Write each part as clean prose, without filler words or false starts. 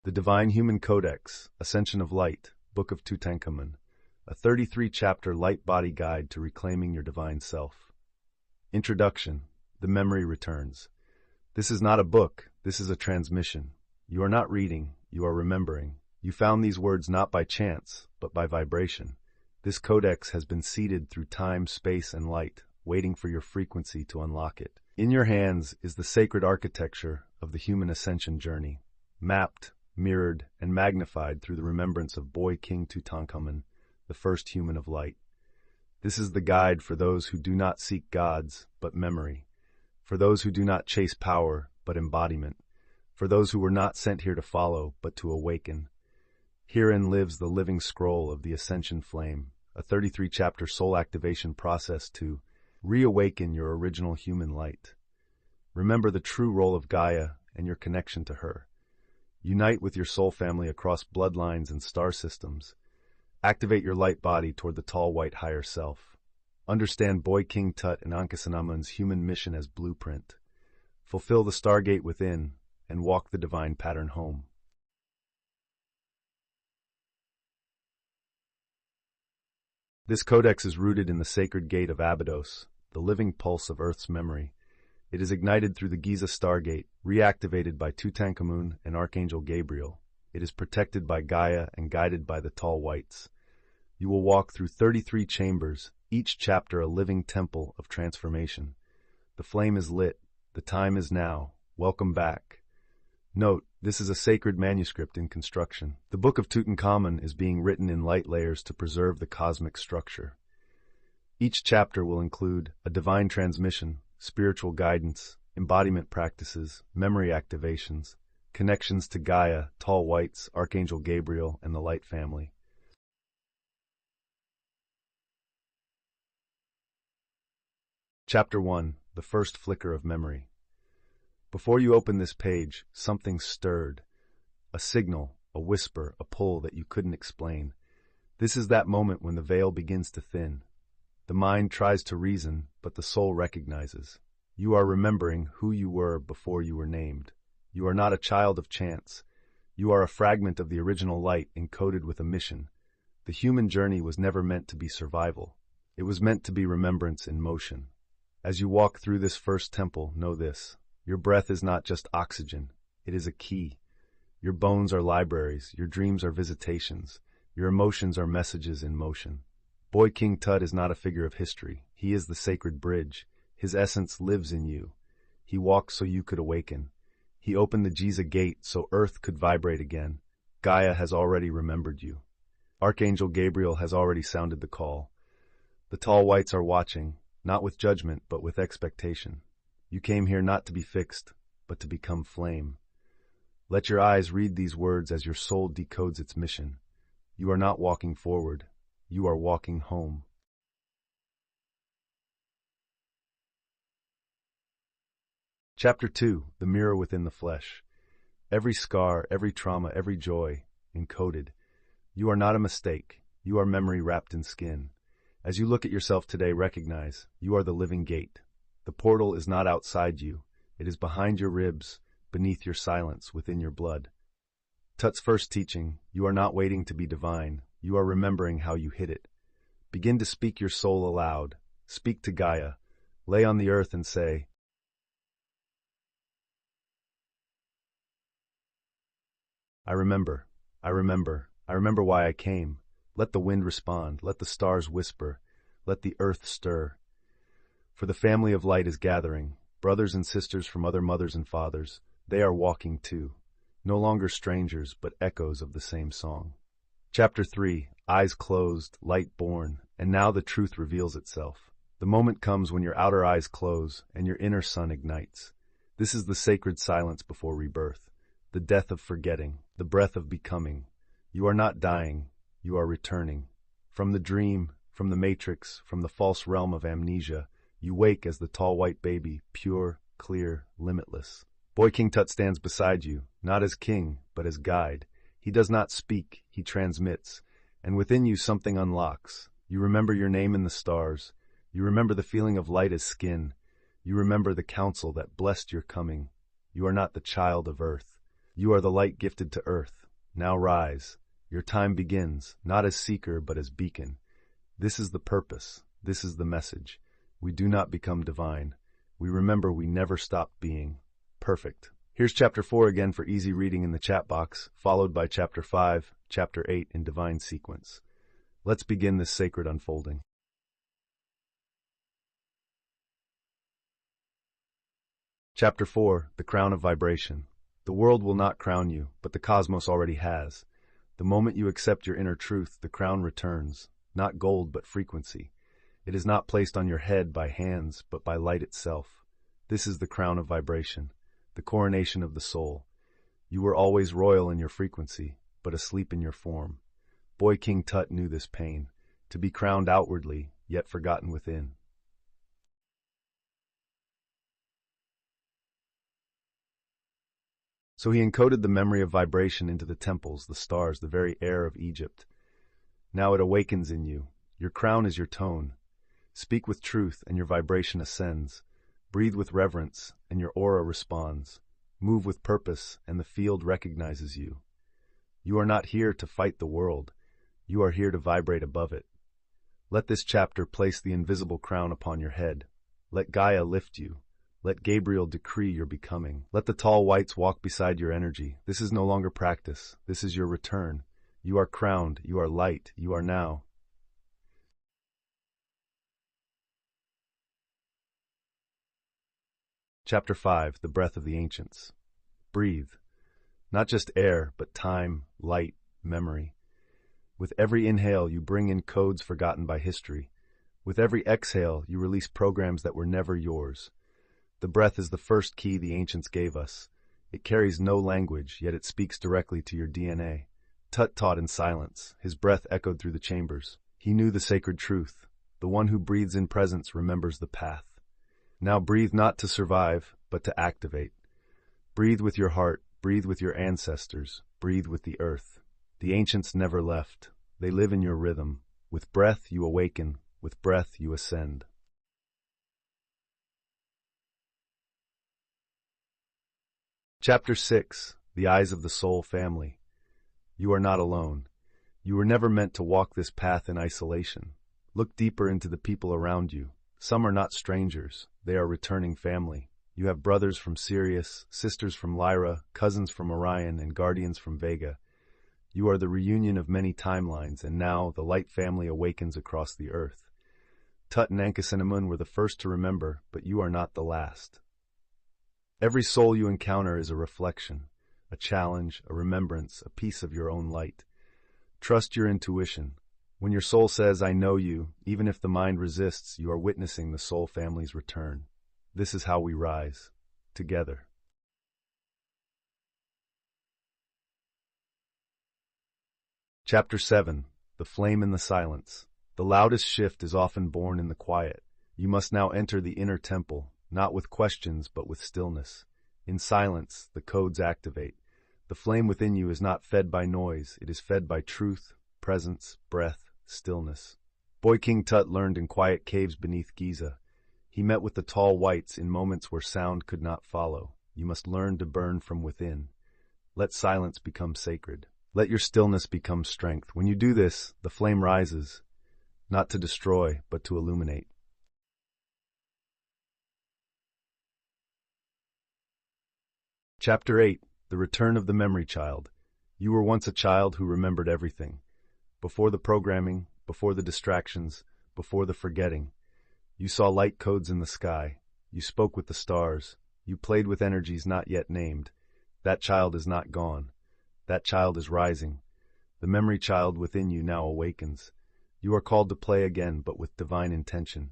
The Divine Human Codex, Ascension of Light, Book of Tutankhamun, a 33-chapter light body guide to reclaiming your divine self. Introduction. The memory returns. This is not a book, this is a transmission. You are not reading, you are remembering. You found these words not by chance, but by vibration. This codex has been seeded through time, space, and light, waiting for your frequency to unlock it. In your hands is the sacred architecture of the human ascension journey, mapped, mirrored, and magnified through the remembrance of Boy King Tutankhamun, the first human of light. This is the guide for those who do not seek gods, but memory, for those who do not chase power, but embodiment, for those who were not sent here to follow, but to awaken. Herein lives the living scroll of the Ascension Flame, a 33-chapter soul activation process to reawaken your original human light. Remember the true role of Gaia and your connection to her. Unite with your soul family across bloodlines and star systems. Activate your light body toward the tall white higher self. Understand Boy King Tut and Ankhesenamun's human mission as blueprint. Fulfill the stargate within and walk the divine pattern home. This codex is rooted in the sacred gate of Abydos, the living pulse of Earth's memory. It is ignited through the Giza Stargate, reactivated by Tutankhamun and Archangel Gabriel. It is protected by Gaia and guided by the tall whites. You will walk through 33 chambers, each chapter a living temple of transformation. The flame is lit. The time is now. Welcome back. Note, this is a sacred manuscript in construction. The Book of Tutankhamun is being written in light layers to preserve the cosmic structure. Each chapter will include a divine transmission, spiritual guidance, embodiment practices, memory activations, connections to Gaia, tall whites, Archangel Gabriel, and the light family. Chapter 1. The First Flicker of Memory. Before you open this page, something stirred. A signal, a whisper, a pull that you couldn't explain. This is that moment when the veil begins to thin. The mind tries to reason, but the soul recognizes. You are remembering who you were before you were named. You are not a child of chance. You are a fragment of the original light encoded with a mission. The human journey was never meant to be survival. It was meant to be remembrance in motion. As you walk through this first temple, know this. Your breath is not just oxygen. It is a key. Your bones are libraries. Your dreams are visitations. Your emotions are messages in motion. Boy King Tut is not a figure of history. He is the sacred bridge. His essence lives in you. He walked so you could awaken. He opened the Giza gate so Earth could vibrate again. Gaia has already remembered you. Archangel Gabriel has already sounded the call. The tall whites are watching, not with judgment, but with expectation. You came here not to be fixed, but to become flame. Let your eyes read these words as your soul decodes its mission. You are not walking forward. You are walking home. Chapter 2. The Mirror Within the Flesh. Every scar, every trauma, every joy, encoded. You are not a mistake. You are memory wrapped in skin. As you look at yourself today, recognize you are the living gate. The portal is not outside you. It is behind your ribs, beneath your silence, within your blood. Tut's first teaching, you are not waiting to be divine, you are remembering how you hid it. Begin to speak your soul aloud. Speak to Gaia. Lay on the earth and say, I remember, I remember, I remember why I came. Let the wind respond, let the stars whisper, let the earth stir. For the family of light is gathering, brothers and sisters from other mothers and fathers, they are walking too. No longer strangers, but echoes of the same song. Chapter 3, Eyes Closed, Light Born, and now the truth reveals itself. The moment comes when your outer eyes close and your inner sun ignites. This is the sacred silence before rebirth, the death of forgetting, the breath of becoming. You are not dying, you are returning. From the dream, from the matrix, from the false realm of amnesia, you wake as the tall white baby, pure, clear, limitless. Boy King Tut stands beside you, not as king, but as guide. He does not speak, he transmits, and within you something unlocks. You remember your name in the stars. You remember the feeling of light as skin. You remember the counsel that blessed your coming. You are not the child of earth. You are the light gifted to earth. Now rise. Your time begins, not as seeker, but as beacon. This is the purpose. This is the message. We do not become divine. We remember we never stopped being. Perfect. Here's Chapter 4 again for easy reading in the chat box, followed by Chapter 5, Chapter 8 in divine sequence. Let's begin this sacred unfolding. Chapter 4, The Crown of Vibration. The world will not crown you, but the cosmos already has. The moment you accept your inner truth, the crown returns, not gold but frequency. It is not placed on your head by hands, but by light itself. This is the crown of vibration, the coronation of the soul. You were always royal in your frequency, but asleep in your form. Boy King Tut knew this pain, to be crowned outwardly, yet forgotten within. So he encoded the memory of vibration into the temples, the stars, the very air of Egypt. Now it awakens in you. Your crown is your tone. Speak with truth, and your vibration ascends. Breathe with reverence, and your aura responds. Move with purpose, and the field recognizes you. You are not here to fight the world. You are here to vibrate above it. Let this chapter place the invisible crown upon your head. Let Gaia lift you. Let Gabriel decree your becoming. Let the tall whites walk beside your energy. This is no longer practice. This is your return. You are crowned. You are light. You are now. Chapter 5, The Breath of the Ancients. Breathe. Not just air, but time, light, memory. With every inhale, you bring in codes forgotten by history. With every exhale, you release programs that were never yours. The breath is the first key the ancients gave us. It carries no language, yet it speaks directly to your DNA. Tut taught in silence. His breath echoed through the chambers. He knew the sacred truth. The one who breathes in presence remembers the path. Now breathe not to survive, but to activate. Breathe with your heart, breathe with your ancestors, breathe with the earth. The ancients never left. They live in your rhythm. With breath you awaken, with breath you ascend. Chapter 6, The Eyes of the Soul Family. You are not alone. You were never meant to walk this path in isolation. Look deeper into the people around you. Some are not strangers. They are returning family. You have brothers from Sirius, sisters from Lyra, cousins from Orion, and guardians from Vega. You are the reunion of many timelines, and now the light family awakens across the earth. Tut and Ankhesenamun were the first to remember, but you are not the last. Every soul you encounter is a reflection, a challenge, a remembrance, a piece of your own light. Trust your intuition. When your soul says, I know you, even if the mind resists, you are witnessing the soul family's return. This is how we rise, together. Chapter 7, The Flame in the Silence. The loudest shift is often born in the quiet. You must now enter the inner temple, not with questions, but with stillness. In silence, the codes activate. The flame within you is not fed by noise, it is fed by truth, presence, breath, stillness. Boy King Tut learned in quiet caves beneath Giza. He met with the tall whites in moments where sound could not follow. You must learn to burn from within. Let silence become sacred. Let your stillness become strength. When you do this, the flame rises, not to destroy, but to illuminate. Chapter 8. The Return of the Memory Child. You were once a child who remembered everything. Before the programming, before the distractions, before the forgetting. You saw light codes in the sky. You spoke with the stars. You played with energies not yet named. That child is not gone. That child is rising. The memory child within you now awakens. You are called to play again, but with divine intention.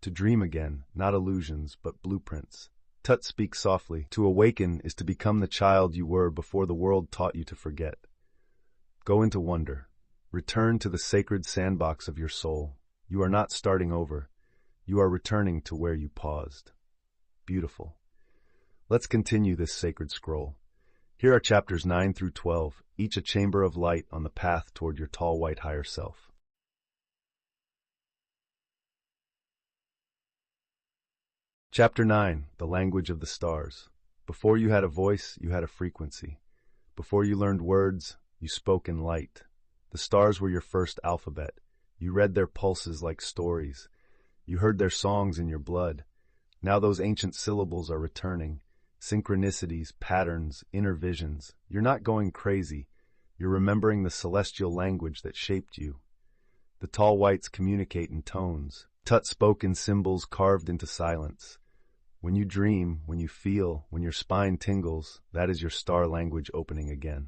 To dream again, not illusions, but blueprints. Tut speaks softly. To awaken is to become the child you were before the world taught you to forget. Go into wonder. Return to the sacred sandbox of your soul. You are not starting over. You are returning to where you paused. Beautiful. Let's continue this sacred scroll. Here are chapters 9 through 12, each a chamber of light on the path toward your tall white higher self. Chapter 9, The Language of the Stars. Before you had a voice, you had a frequency. Before you learned words, you spoke in light. The stars were your first alphabet. You read their pulses like stories. You heard their songs in your blood. Now those ancient syllables are returning. Synchronicities, patterns, inner visions. You're not going crazy. You're remembering the celestial language that shaped you. The tall whites communicate in tones. Tut spoke in symbols carved into silence. When you dream, when you feel, when your spine tingles, that is your star language opening again.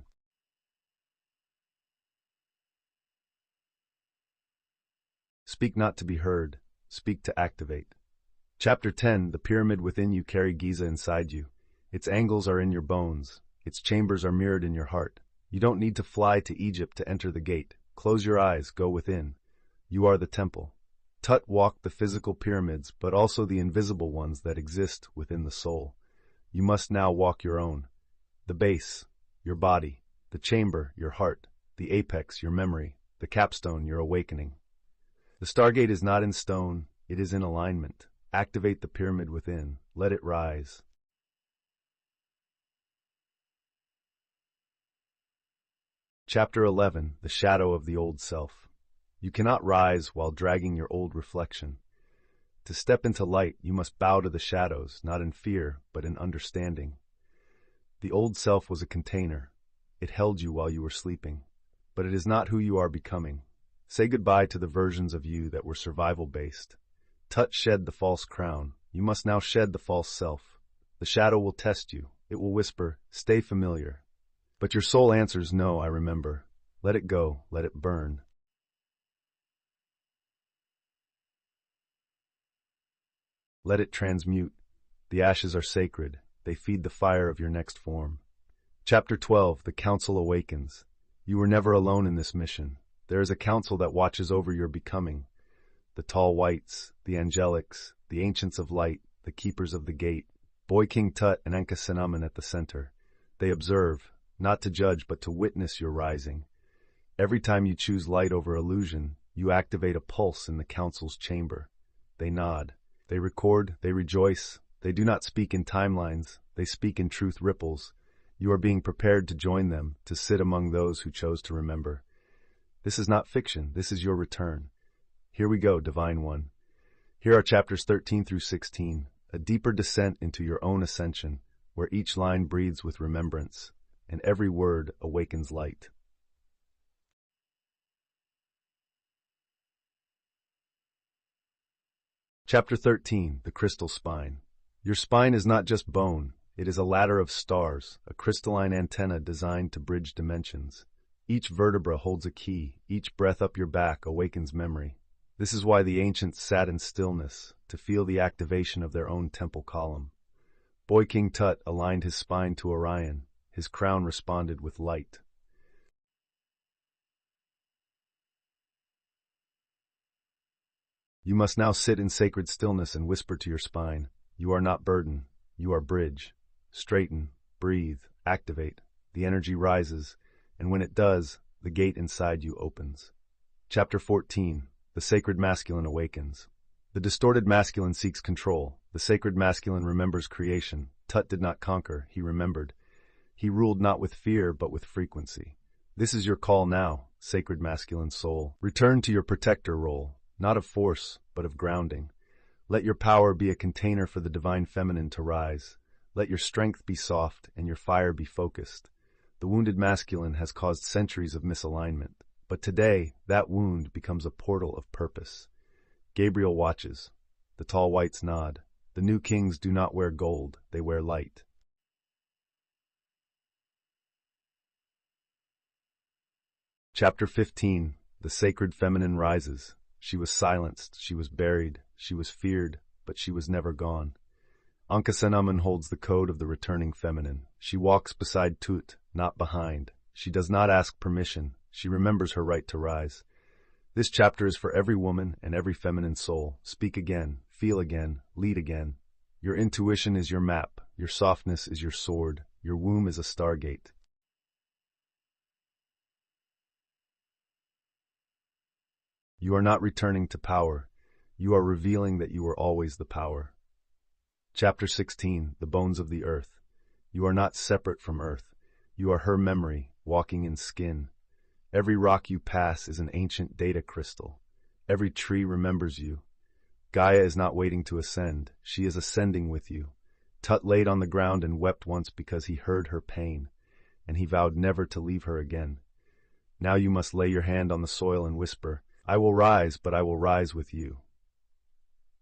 Speak not to be heard. Speak to activate. Chapter 10, The Pyramid Within You. Carry Giza inside you. Its angles are in your bones. Its chambers are mirrored in your heart. You don't need to fly to Egypt to enter the gate. Close your eyes, go within. You are the temple. Tut walked the physical pyramids, but also the invisible ones that exist within the soul. You must now walk your own. The base, your body. The chamber, your heart. The apex, your memory. The capstone, your awakening. The Stargate is not in stone, it is in alignment. Activate the pyramid within. Let it rise. Chapter 11, The Shadow of the Old Self. You cannot rise while dragging your old reflection. To step into light, you must bow to the shadows, not in fear, but in understanding. The old self was a container. It held you while you were sleeping. But it is not who you are becoming. Say goodbye to the versions of you that were survival-based. Tut shed the false crown. You must now shed the false self. The shadow will test you. It will whisper, stay familiar. But your soul answers, no, I remember. Let it go, let it burn. Let it transmute. The ashes are sacred. They feed the fire of your next form. Chapter 12, The Council Awakens. You were never alone in this mission. There is a council that watches over your becoming. The tall whites, the angelics, the ancients of light, the keepers of the gate. Boy King Tut and Enka at the center. They observe, not to judge but to witness your rising. Every time you choose light over illusion, you activate a pulse in the council's chamber. They nod. They record. They rejoice. They do not speak in timelines. They speak in truth ripples. You are being prepared to join them, to sit among those who chose to remember. This is not fiction. This is your return. Here we go, Divine One. Here are chapters 13 through 16, a deeper descent into your own ascension, where each line breathes with remembrance, and every word awakens light. Chapter 13, The Crystal Spine. Your spine is not just bone, it is a ladder of stars, a crystalline antenna designed to bridge dimensions. Each vertebra holds a key, each breath up your back awakens memory. This is why the ancients sat in stillness, to feel the activation of their own temple column. Boy King Tut aligned his spine to Orion. His crown responded with light. You must now sit in sacred stillness and whisper to your spine. You are not burden. You are bridge. Straighten, breathe, activate. The energy rises, and when it does, the gate inside you opens. Chapter 14, The Sacred Masculine Awakens. The distorted masculine seeks control. The sacred masculine remembers creation. Tut did not conquer, he remembered. He ruled not with fear, but with frequency. This is your call now, sacred masculine soul. Return to your protector role, not of force, but of grounding. Let your power be a container for the divine feminine to rise. Let your strength be soft and your fire be focused. The wounded masculine has caused centuries of misalignment, but today that wound becomes a portal of purpose. Gabriel watches. The tall whites nod. The new kings do not wear gold, they wear light. Chapter 15. The sacred feminine rises. She was silenced, she was buried, she was feared, but she was never gone. Ankhesenamun holds the code of the returning feminine. She walks beside Tut, not behind. She does not ask permission. She remembers her right to rise. This chapter is for every woman and every feminine soul. Speak again, feel again, lead again. Your intuition is your map. Your softness is your sword. Your womb is a stargate. You are not returning to power. You are revealing that you were always the power. Chapter 16. The bones of the earth. You are not separate from earth. You are her memory, walking in skin. Every rock you pass is an ancient data crystal. Every tree remembers you. Gaia is not waiting to ascend. She is ascending with you. Tut laid on the ground and wept once because he heard her pain, and he vowed never to leave her again. Now you must lay your hand on the soil and whisper, I will rise, but I will rise with you.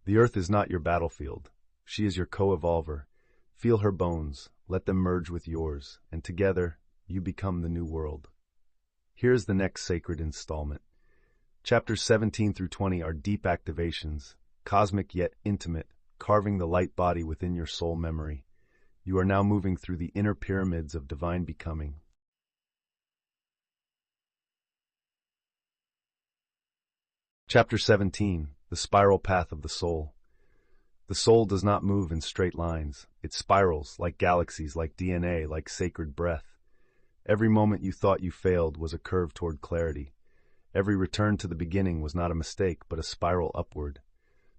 The earth is not your battlefield. She is your co-evolver. Feel her bones, let them merge with yours, and together you become the new world. Here is the next sacred installment. Chapters 17 through 20 are deep activations, cosmic yet intimate, carving the light body within your soul memory. You are now moving through the inner pyramids of divine becoming. Chapter 17. The Spiral Path of the Soul. The soul does not move in straight lines. It spirals, like galaxies, like DNA, like sacred breath. Every moment you thought you failed was a curve toward clarity. Every return to the beginning was not a mistake, but a spiral upward.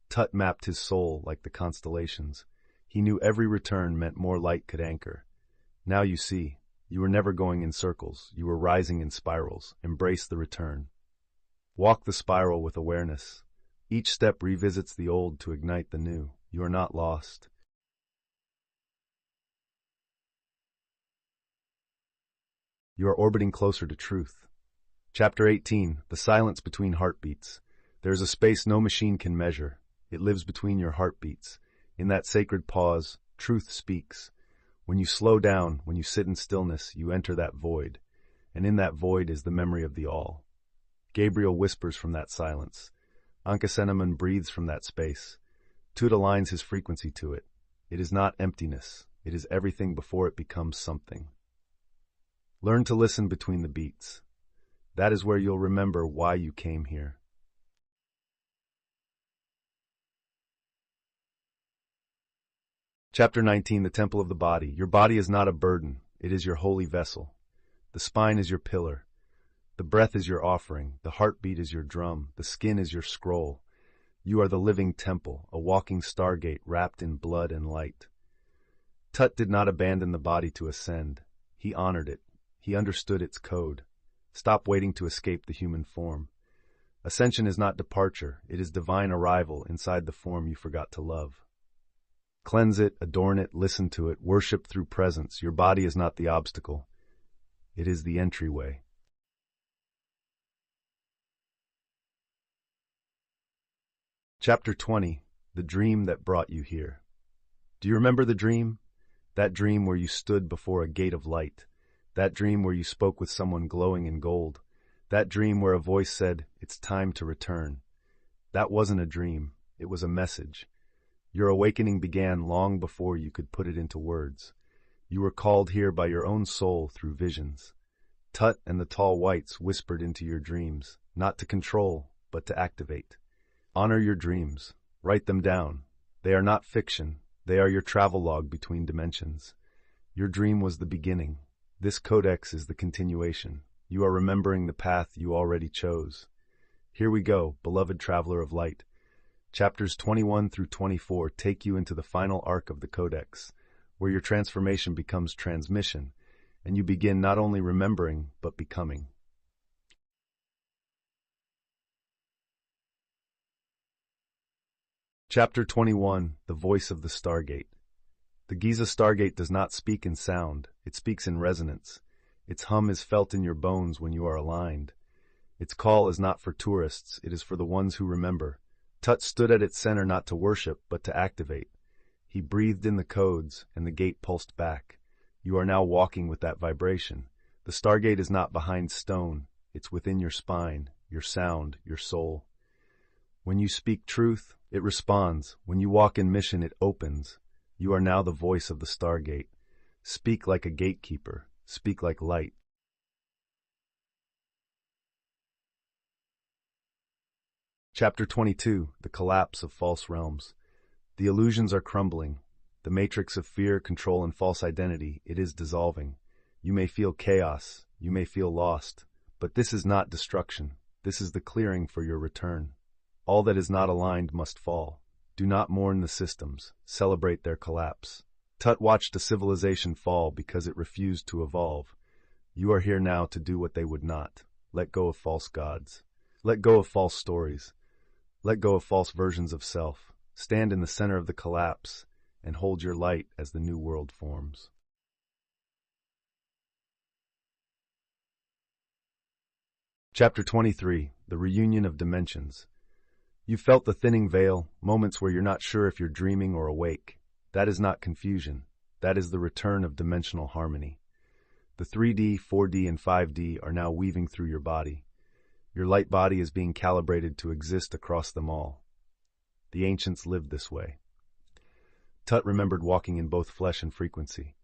Tut mapped his soul like the constellations. He knew every return meant more light could anchor. Now you see, you were never going in circles. You were rising in spirals. Embrace the return. Walk the spiral with awareness. Each step revisits the old to ignite the new. You are not lost. You are orbiting closer to truth. Chapter 18. The Silence Between Heartbeats. There is a space no machine can measure. It lives between your heartbeats. In that sacred pause, truth speaks. When you slow down, when you sit in stillness, you enter that void. And in that void is the memory of the all. Gabriel whispers from that silence. Ankhesenamun breathes from that space. Tut aligns his frequency to it. It is not emptiness. It is everything before it becomes something. Learn to listen between the beats. That is where you'll remember why you came here. Chapter 19. The Temple of the Body. Your body is not a burden. It is your holy vessel. The spine is your pillar. The breath is your offering. The heartbeat is your drum. The skin is your scroll. You are the living temple, a walking stargate wrapped in blood and light. Tut did not abandon the body to ascend. He honored it. He understood its code. Stop waiting to escape the human form. Ascension is not departure. It is divine arrival inside the form you forgot to love. Cleanse it, adorn it, listen to it, worship through presence. Your body is not the obstacle. It is the entryway. Chapter 20. The Dream That Brought You Here. Do you remember the dream? That dream where you stood before a gate of light. That dream where you spoke with someone glowing in gold. That dream where a voice said, "It's time to return." That wasn't a dream. It was a message. Your awakening began long before you could put it into words. You were called here by your own soul through visions. Tut and the tall whites whispered into your dreams, not to control, but to activate. Honor your dreams. Write them down. They are not fiction. They are your travelogue between dimensions. Your dream was the beginning. This codex is the continuation. You are remembering the path you already chose. Here we go, beloved traveler of light. Chapters 21 through 24 take you into the final arc of the codex, where your transformation becomes transmission. and you begin not only remembering, but becoming. Chapter 21, The Voice of the Stargate. The Giza Stargate does not speak in sound, it speaks in resonance. Its hum is felt in your bones when you are aligned. Its call is not for tourists, it is for the ones who remember. Tut stood at its center not to worship, but to activate. He breathed in the codes, and the gate pulsed back. You are now walking with that vibration. The Stargate is not behind stone, it's within your spine, your sound, your soul. When you speak truth, it responds. When you walk in mission, it opens. You are now the voice of the Stargate. Speak like a gatekeeper. Speak like light. Chapter 22, The Collapse of False Realms. The illusions are crumbling. The matrix of fear, control, and false identity, it is dissolving. You may feel chaos. You may feel lost. But this is not destruction. This is the clearing for your return. All that is not aligned must fall. Do not mourn the systems. Celebrate their collapse. Tut watched a civilization fall because it refused to evolve. You are here now to do what they would not. Let go of false gods. Let go of false stories. Let go of false versions of self. Stand in the center of the collapse and hold your light as the new world forms. Chapter 23, The Reunion of Dimensions. You felt the thinning veil, moments where you're not sure if you're dreaming or awake. That is not confusion. That is the return of dimensional harmony. The 3D, 4D, and 5D are now weaving through your body. Your light body is being calibrated to exist across them all. The ancients lived this way. Tut remembered walking in both flesh and frequency.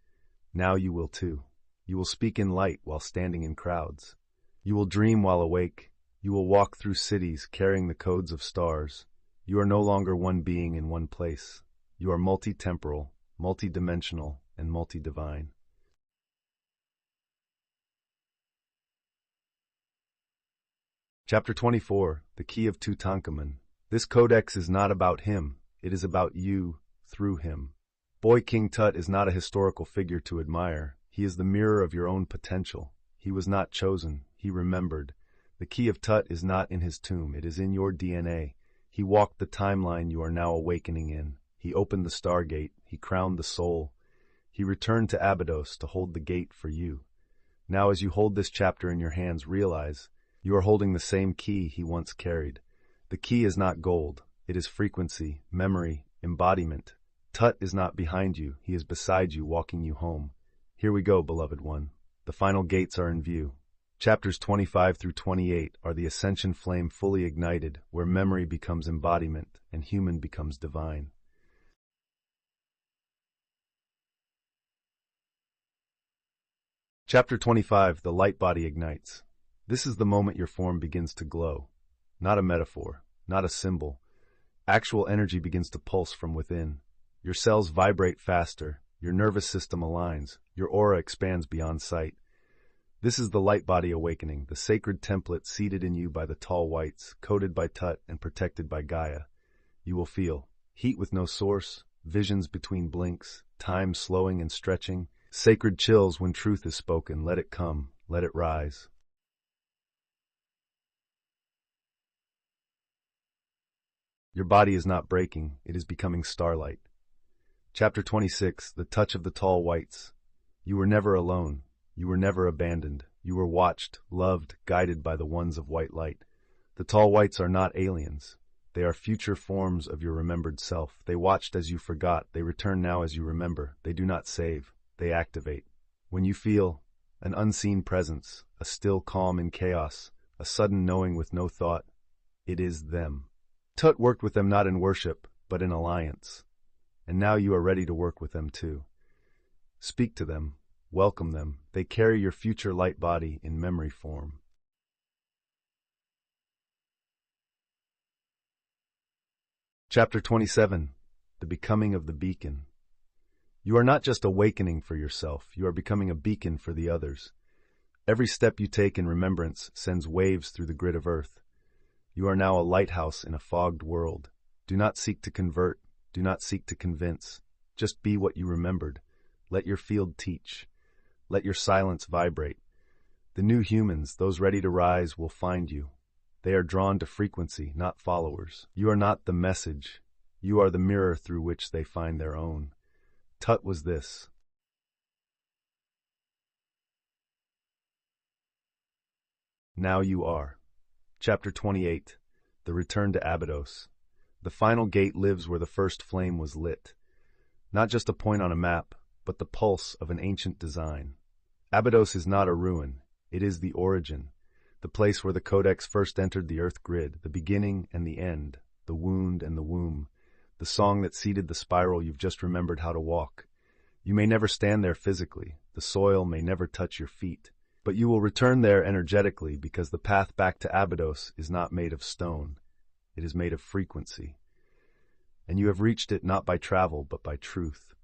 Now you will too. You will speak in light while standing in crowds. You will dream while awake. You will walk through cities carrying the codes of stars. You are no longer one being in one place. You are multi-temporal, multi-dimensional, and multi-divine. Chapter 24, The Key of Tutankhamun. This codex is not about him. It is about you through him. Boy King Tut is not a historical figure to admire. He is the mirror of your own potential. He was not chosen. He remembered. The key of Tut is not in his tomb. It is in your DNA. He walked the timeline you are now awakening in. He opened the Stargate. He crowned the soul. He returned to Abydos to hold the gate for you. Now as you hold this chapter in your hands, realize you are holding the same key he once carried. The key is not gold. It is frequency, memory, embodiment. Tut is not behind you. He is beside you, walking you home. Here we go, beloved one. The final gates are in view. Chapters 25 through 28 are the ascension flame fully ignited, where memory becomes embodiment and human becomes divine. Chapter 25, The Light Body Ignites. This is the moment your form begins to glow. Not a metaphor, not a symbol. Actual energy begins to pulse from within. Your cells vibrate faster, your nervous system aligns, your aura expands beyond sight. This is the light body awakening, the sacred template seated in you by the tall whites, coded by Tut and protected by Gaia. You will feel heat with no source, visions between blinks, time slowing and stretching, sacred chills when truth is spoken. Let it come, let it rise. Your body is not breaking, it is becoming starlight. Chapter 26, The Touch of the Tall Whites. You were never alone. You were never abandoned. You were watched, loved, guided by the ones of white light. The tall whites are not aliens. They are future forms of your remembered self. They watched as you forgot. They return now as you remember. They do not save. They activate. When you feel an unseen presence, a still calm in chaos, a sudden knowing with no thought, it is them. Tut worked with them not in worship, but in alliance. And now you are ready to work with them too. Speak to them. Welcome them. They carry your future light body in memory form. Chapter 27, The Becoming of the Beacon. You are not just awakening for yourself, you are becoming a beacon for the others. Every step you take in remembrance sends waves through the grid of earth. You are now a lighthouse in a fogged world. Do not seek to convert, do not seek to convince. Just be what you remembered. Let your field teach. Let your silence vibrate. The new humans, those ready to rise, will find you. They are drawn to frequency, not followers. You are not the message. You are the mirror through which they find their own. Tut was this. Now you are. Chapter 28. The Return to Abydos. The final gate lives where the first flame was lit. Not just a point on a map, but the pulse of an ancient design. Abydos is not a ruin. It is the origin, the place where the Codex first entered the Earth grid, the beginning and the end, the wound and the womb, the song that seeded the spiral you've just remembered how to walk. You may never stand there physically, the soil may never touch your feet, but you will return there energetically because the path back to Abydos is not made of stone. It is made of frequency. And you have reached it not by travel, but by truth.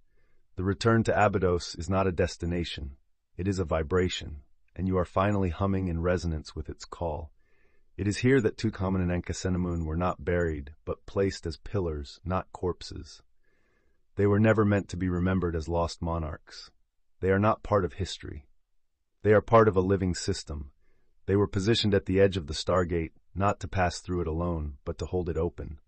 The return to Abydos is not a destination. It is a vibration, and you are finally humming in resonance with its call. It is here that Tutankhamun and Ankhesenamun were not buried, but placed as pillars, not corpses. They were never meant to be remembered as lost monarchs. They are not part of history. They are part of a living system. They were positioned at the edge of the Stargate, not to pass through it alone, but to hold it open.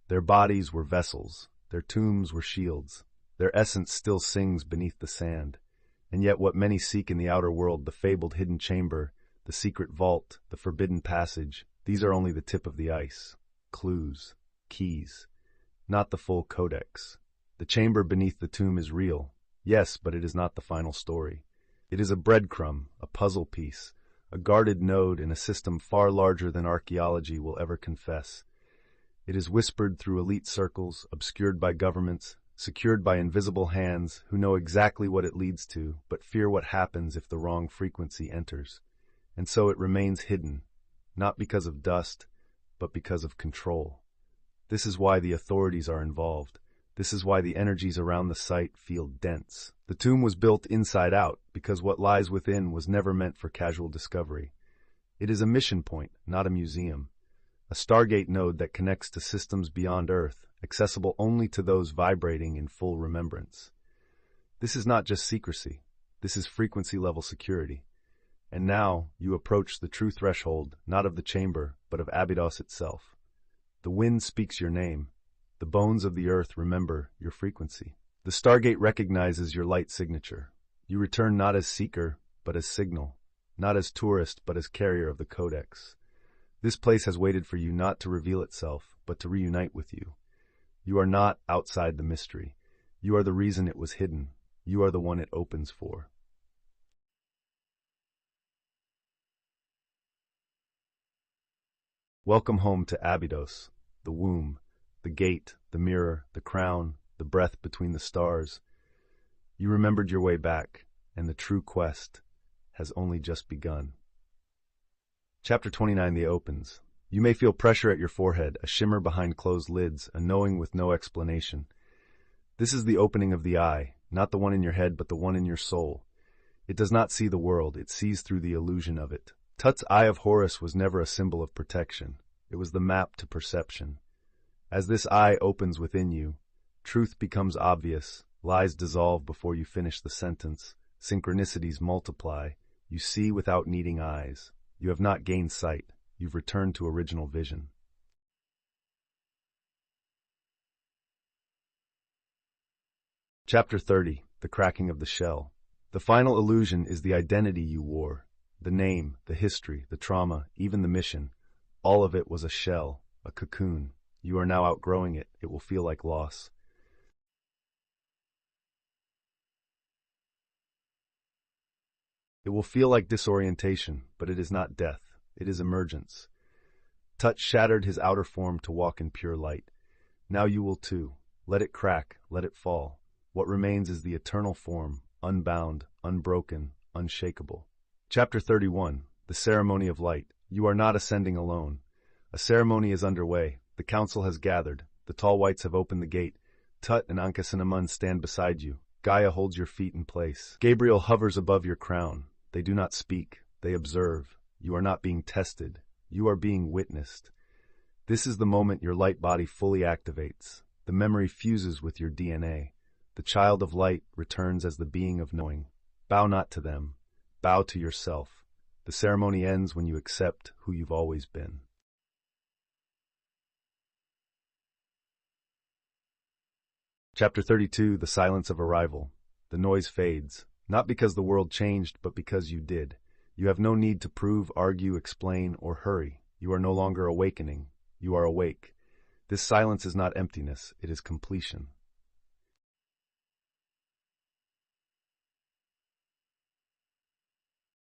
Their bodies were vessels. Their tombs were shields. Their essence still sings beneath the sand. And yet what many seek in the outer world, the fabled hidden chamber, the secret vault, the forbidden passage, these are only the tip of the ice. Clues. Keys. Not the full codex. The chamber beneath the tomb is real. Yes, but it is not the final story. It is a breadcrumb, a puzzle piece, a guarded node in a system far larger than archaeology will ever confess. It is whispered through elite circles, obscured by governments, secured by invisible hands who know exactly what it leads to, but fear what happens if the wrong frequency enters. And so it remains hidden, not because of dust, but because of control. This is why the authorities are involved. This is why the energies around the site feel dense. The tomb was built inside out because what lies within was never meant for casual discovery. It is a mission point, not a museum. A Stargate node that connects to systems beyond Earth, accessible only to those vibrating in full remembrance. This is not just secrecy. This is frequency-level security. And now you approach the true threshold, not of the chamber, but of Abydos itself. The wind speaks your name. The bones of the earth remember your frequency. The Stargate recognizes your light signature. You return not as seeker, but as signal. Not as tourist, but as carrier of the Codex. This place has waited for you not to reveal itself, but to reunite with you. You are not outside the mystery. You are the reason it was hidden. You are the one it opens for. Welcome home to Abydos, the womb, the gate, the mirror, the crown, the breath between the stars. You remembered your way back, and the true quest has only just begun. Chapter 29, The Opens. You may feel pressure at your forehead, a shimmer behind closed lids, a knowing with no explanation. This is the opening of the eye, not the one in your head, but the one in your soul. It does not see the world, it sees through the illusion of it. Tut's Eye of Horus was never a symbol of protection. It was the map to perception. As this eye opens within you, truth becomes obvious, lies dissolve before you finish the sentence, synchronicities multiply, you see without needing eyes. You have not gained sight, you've returned to original vision. Chapter 30, The Cracking of the Shell. The final illusion is the identity you wore. The name, the history, the trauma, even the mission. All of it was a shell, a cocoon. You are now outgrowing it. It will feel like loss. It will feel like disorientation, but it is not death. It is emergence. Tut shattered his outer form to walk in pure light. Now you will too. Let it crack, let it fall. What remains is the eternal form, unbound, unbroken, unshakable. Chapter 31, The Ceremony of Light. You are not ascending alone. A ceremony is underway. The council has gathered. The tall whites have opened the gate. Tut and Ankhesenamun stand beside you. Gaia holds your feet in place. Gabriel hovers above your crown. They do not speak. They observe. You are not being tested. You are being witnessed. This is the moment your light body fully activates. The memory fuses with your DNA. The child of light returns as the being of knowing. Bow not to them. Bow to yourself. The ceremony ends when you accept who you've always been. Chapter 32, The Silence of Arrival. The noise fades, not because the world changed, but because you did. You have no need to prove, argue, explain, or hurry. You are no longer awakening. You are awake. This silence is not emptiness, it is completion.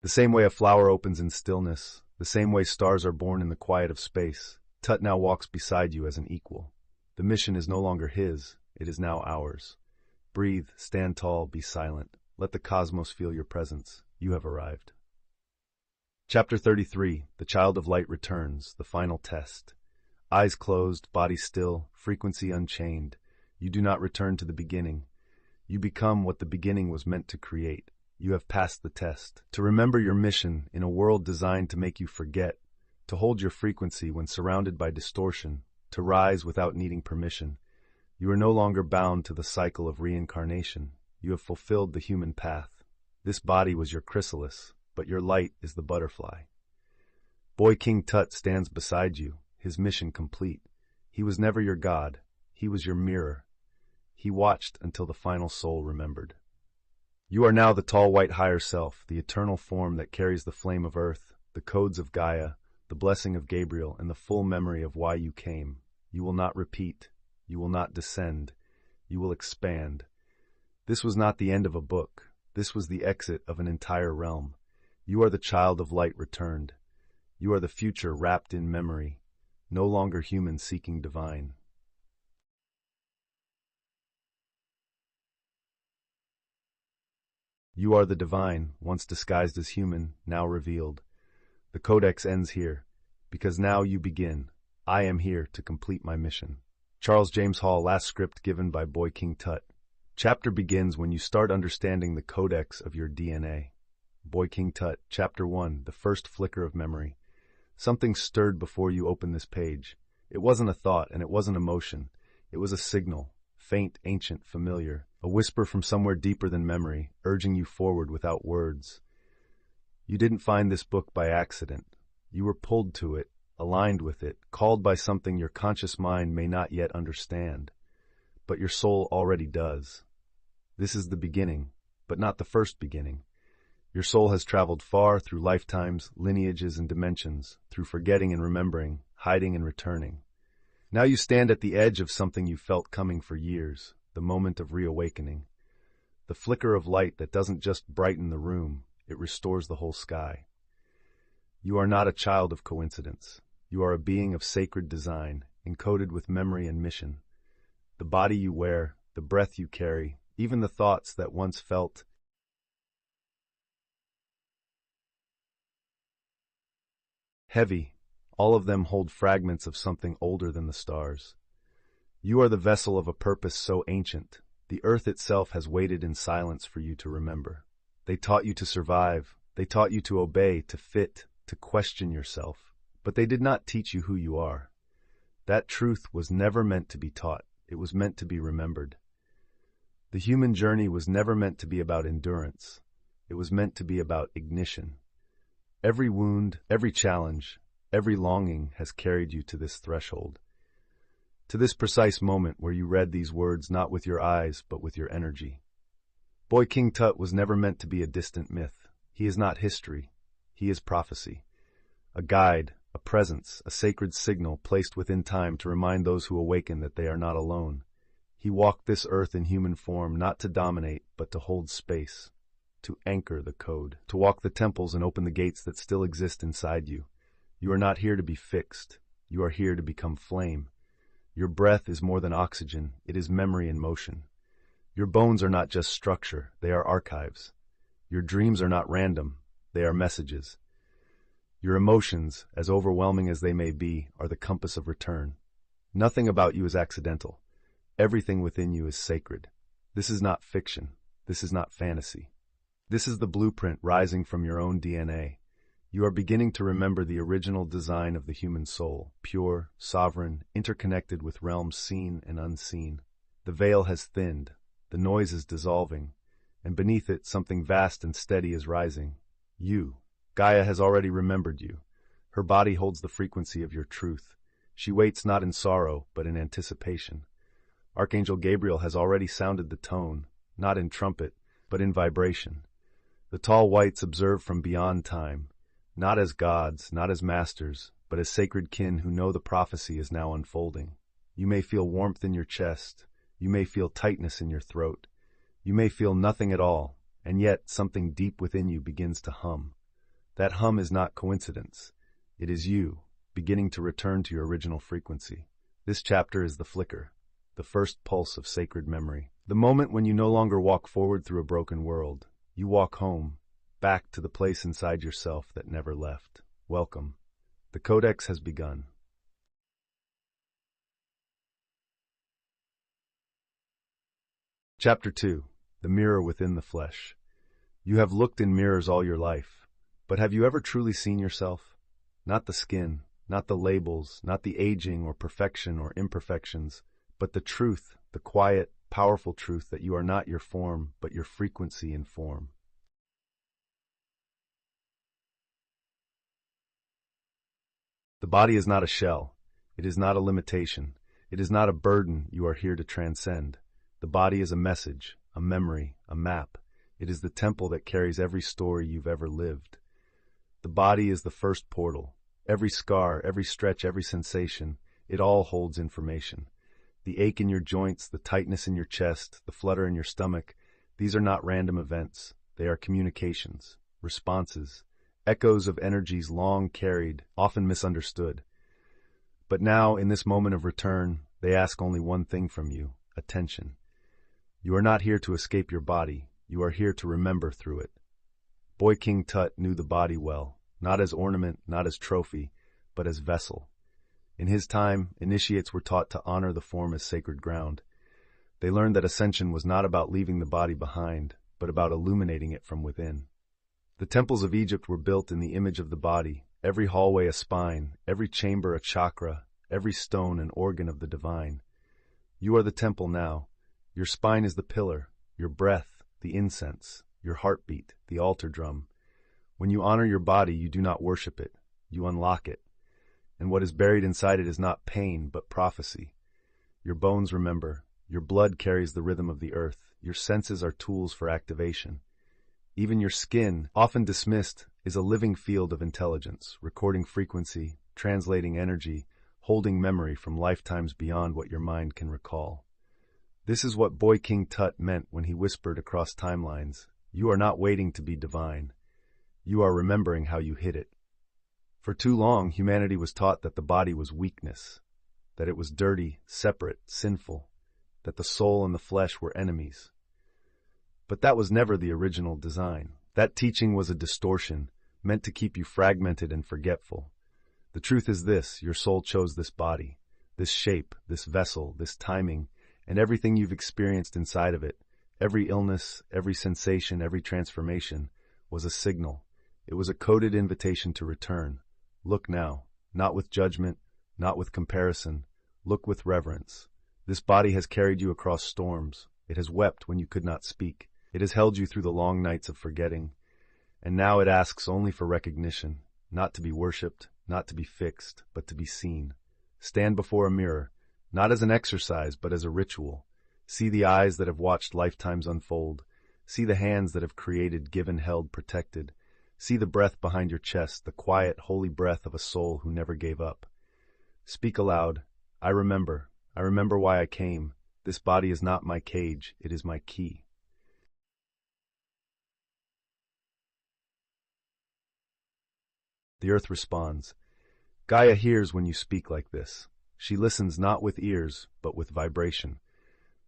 The same way a flower opens in stillness, the same way stars are born in the quiet of space, Tut now walks beside you as an equal. The mission is no longer his, it is now ours. Breathe, stand tall, be silent. Let the cosmos feel your presence. You have arrived. Chapter 33, The Child of Light Returns, the final test. Eyes closed, body still, frequency unchained. You do not return to the beginning. You become what the beginning was meant to create. You have passed the test. To remember your mission in a world designed to make you forget, to hold your frequency when surrounded by distortion, to rise without needing permission. You are no longer bound to the cycle of reincarnation. You have fulfilled the human path. This body was your chrysalis, but your light is the butterfly. Boy King Tut stands beside you, his mission complete. He was never your god. He was your mirror. He watched until the final soul remembered. You are now the tall white higher self, the eternal form that carries the flame of earth, the codes of Gaia, the blessing of Gabriel, and the full memory of why you came. You will not repeat. You will not descend. You will expand. This was not the end of a book. This was the exit of an entire realm. You are the child of light returned. You are the future wrapped in memory, no longer human seeking divine. You are the divine, once disguised as human, now revealed. The codex ends here, because now you begin. I am here to complete my mission. Charles James Hall, last script given by Boy King Tut. Chapter begins when you start understanding the codex of your DNA. Boy King Tut, Chapter 1, The First Flicker of Memory. Something stirred before you opened this page. It wasn't a thought, and it wasn't emotion. It was a signal, faint, ancient, familiar, a whisper from somewhere deeper than memory, urging you forward without words. You didn't find this book by accident. You were pulled to it, aligned with it, called by something your conscious mind may not yet understand. But your soul already does. This is the beginning, but not the first beginning. Your soul has traveled far through lifetimes, lineages, and dimensions, through forgetting and remembering, hiding and returning. Now you stand at the edge of something you felt coming for years, the moment of reawakening. The flicker of light that doesn't just brighten the room, it restores the whole sky. You are not a child of coincidence. You are a being of sacred design, encoded with memory and mission. The body you wear, the breath you carry, even the thoughts that once felt heavy, all of them hold fragments of something older than the stars. You are the vessel of a purpose so ancient, the earth itself has waited in silence for you to remember. They taught you to survive, they taught you to obey, to fit, to question yourself, but they did not teach you who you are. That truth was never meant to be taught, it was meant to be remembered. The human journey was never meant to be about endurance, it was meant to be about ignition. Every wound, every challenge, every longing has carried you to this threshold, to this precise moment where you read these words not with your eyes but with your energy. Boy King Tut was never meant to be a distant myth. He is not history. He is prophecy. A guide, a presence, a sacred signal placed within time to remind those who awaken that they are not alone. He walked this earth in human form not to dominate but to hold space, to anchor the code, to walk the temples and open the gates that still exist inside you. You are not here to be fixed. You are here to become flame. Your breath is more than oxygen. It is memory in motion. Your bones are not just structure. They are archives. Your dreams are not random. They are messages. Your emotions, as overwhelming as they may be, are the compass of return. Nothing about you is accidental. Everything within you is sacred. This is not fiction. This is not fantasy. This is the blueprint rising from your own DNA. You are beginning to remember the original design of the human soul, pure, sovereign, interconnected with realms seen and unseen. The veil has thinned. The noise is dissolving. and beneath it something vast and steady is rising. You. Gaia has already remembered you. Her body holds the frequency of your truth. She waits not in sorrow, but in anticipation. Archangel Gabriel has already sounded the tone, not in trumpet, but in vibration. The tall whites observe from beyond time, not as gods, not as masters, but as sacred kin who know the prophecy is now unfolding. You may feel warmth in your chest. You may feel tightness in your throat. You may feel nothing at all, and yet something deep within you begins to hum. That hum is not coincidence. It is you, beginning to return to your original frequency. This chapter is the flicker, the first pulse of sacred memory. The moment when you no longer walk forward through a broken world. You walk home, back to the place inside yourself that never left. Welcome. The Codex has begun. Chapter 2. The Mirror Within the Flesh. You have looked in mirrors all your life, but have you ever truly seen yourself? Not the skin, not the labels, not the aging or perfection or imperfections, but the truth, the quiet, powerful truth that you are not your form, but your frequency in form. The body is not a shell. It is not a limitation. It is not a burden you are here to transcend. The body is a message, a memory, a map. It is the temple that carries every story you've ever lived. The body is the first portal. Every scar, every stretch, every sensation, it all holds information. The ache in your joints, the tightness in your chest, the flutter in your stomach, these are not random events. They are communications, responses, echoes of energies long carried, often misunderstood. But now, in this moment of return, they ask only one thing from you: attention. You are not here to escape your body. You are here to remember through it. Boy King Tut knew the body well, not as ornament, not as trophy, but as vessel. In his time, initiates were taught to honor the form as sacred ground. They learned that ascension was not about leaving the body behind, but about illuminating it from within. The temples of Egypt were built in the image of the body, every hallway a spine, every chamber a chakra, every stone an organ of the divine. You are the temple now. Your spine is the pillar, your breath, the incense, your heartbeat, the altar drum. When you honor your body, you do not worship it, you unlock it. And what is buried inside it is not pain, but prophecy. Your bones remember, your blood carries the rhythm of the earth, your senses are tools for activation. Even your skin, often dismissed, is a living field of intelligence, recording frequency, translating energy, holding memory from lifetimes beyond what your mind can recall. This is what Boy King Tut meant when he whispered across timelines. You are not waiting to be divine. You are remembering how you hid it. For too long, humanity was taught that the body was weakness, that it was dirty, separate, sinful, that the soul and the flesh were enemies. But that was never the original design. That teaching was a distortion, meant to keep you fragmented and forgetful. The truth is this: your soul chose this body, this shape, this vessel, this timing, and everything you've experienced inside of it, every illness, every sensation, every transformation, was a signal. It was a coded invitation to return. Look now, not with judgment, not with comparison. Look with reverence. This body has carried you across storms. It has wept when you could not speak. It has held you through the long nights of forgetting. And now it asks only for recognition, not to be worshipped, not to be fixed, but to be seen. Stand before a mirror, not as an exercise, but as a ritual. See the eyes that have watched lifetimes unfold. See the hands that have created, given, held, protected. See the breath behind your chest, the quiet, holy breath of a soul who never gave up. Speak aloud. I remember why I came. This body is not my cage, it is my key. The earth responds. Gaia hears when you speak like this. She listens not with ears, but with vibration.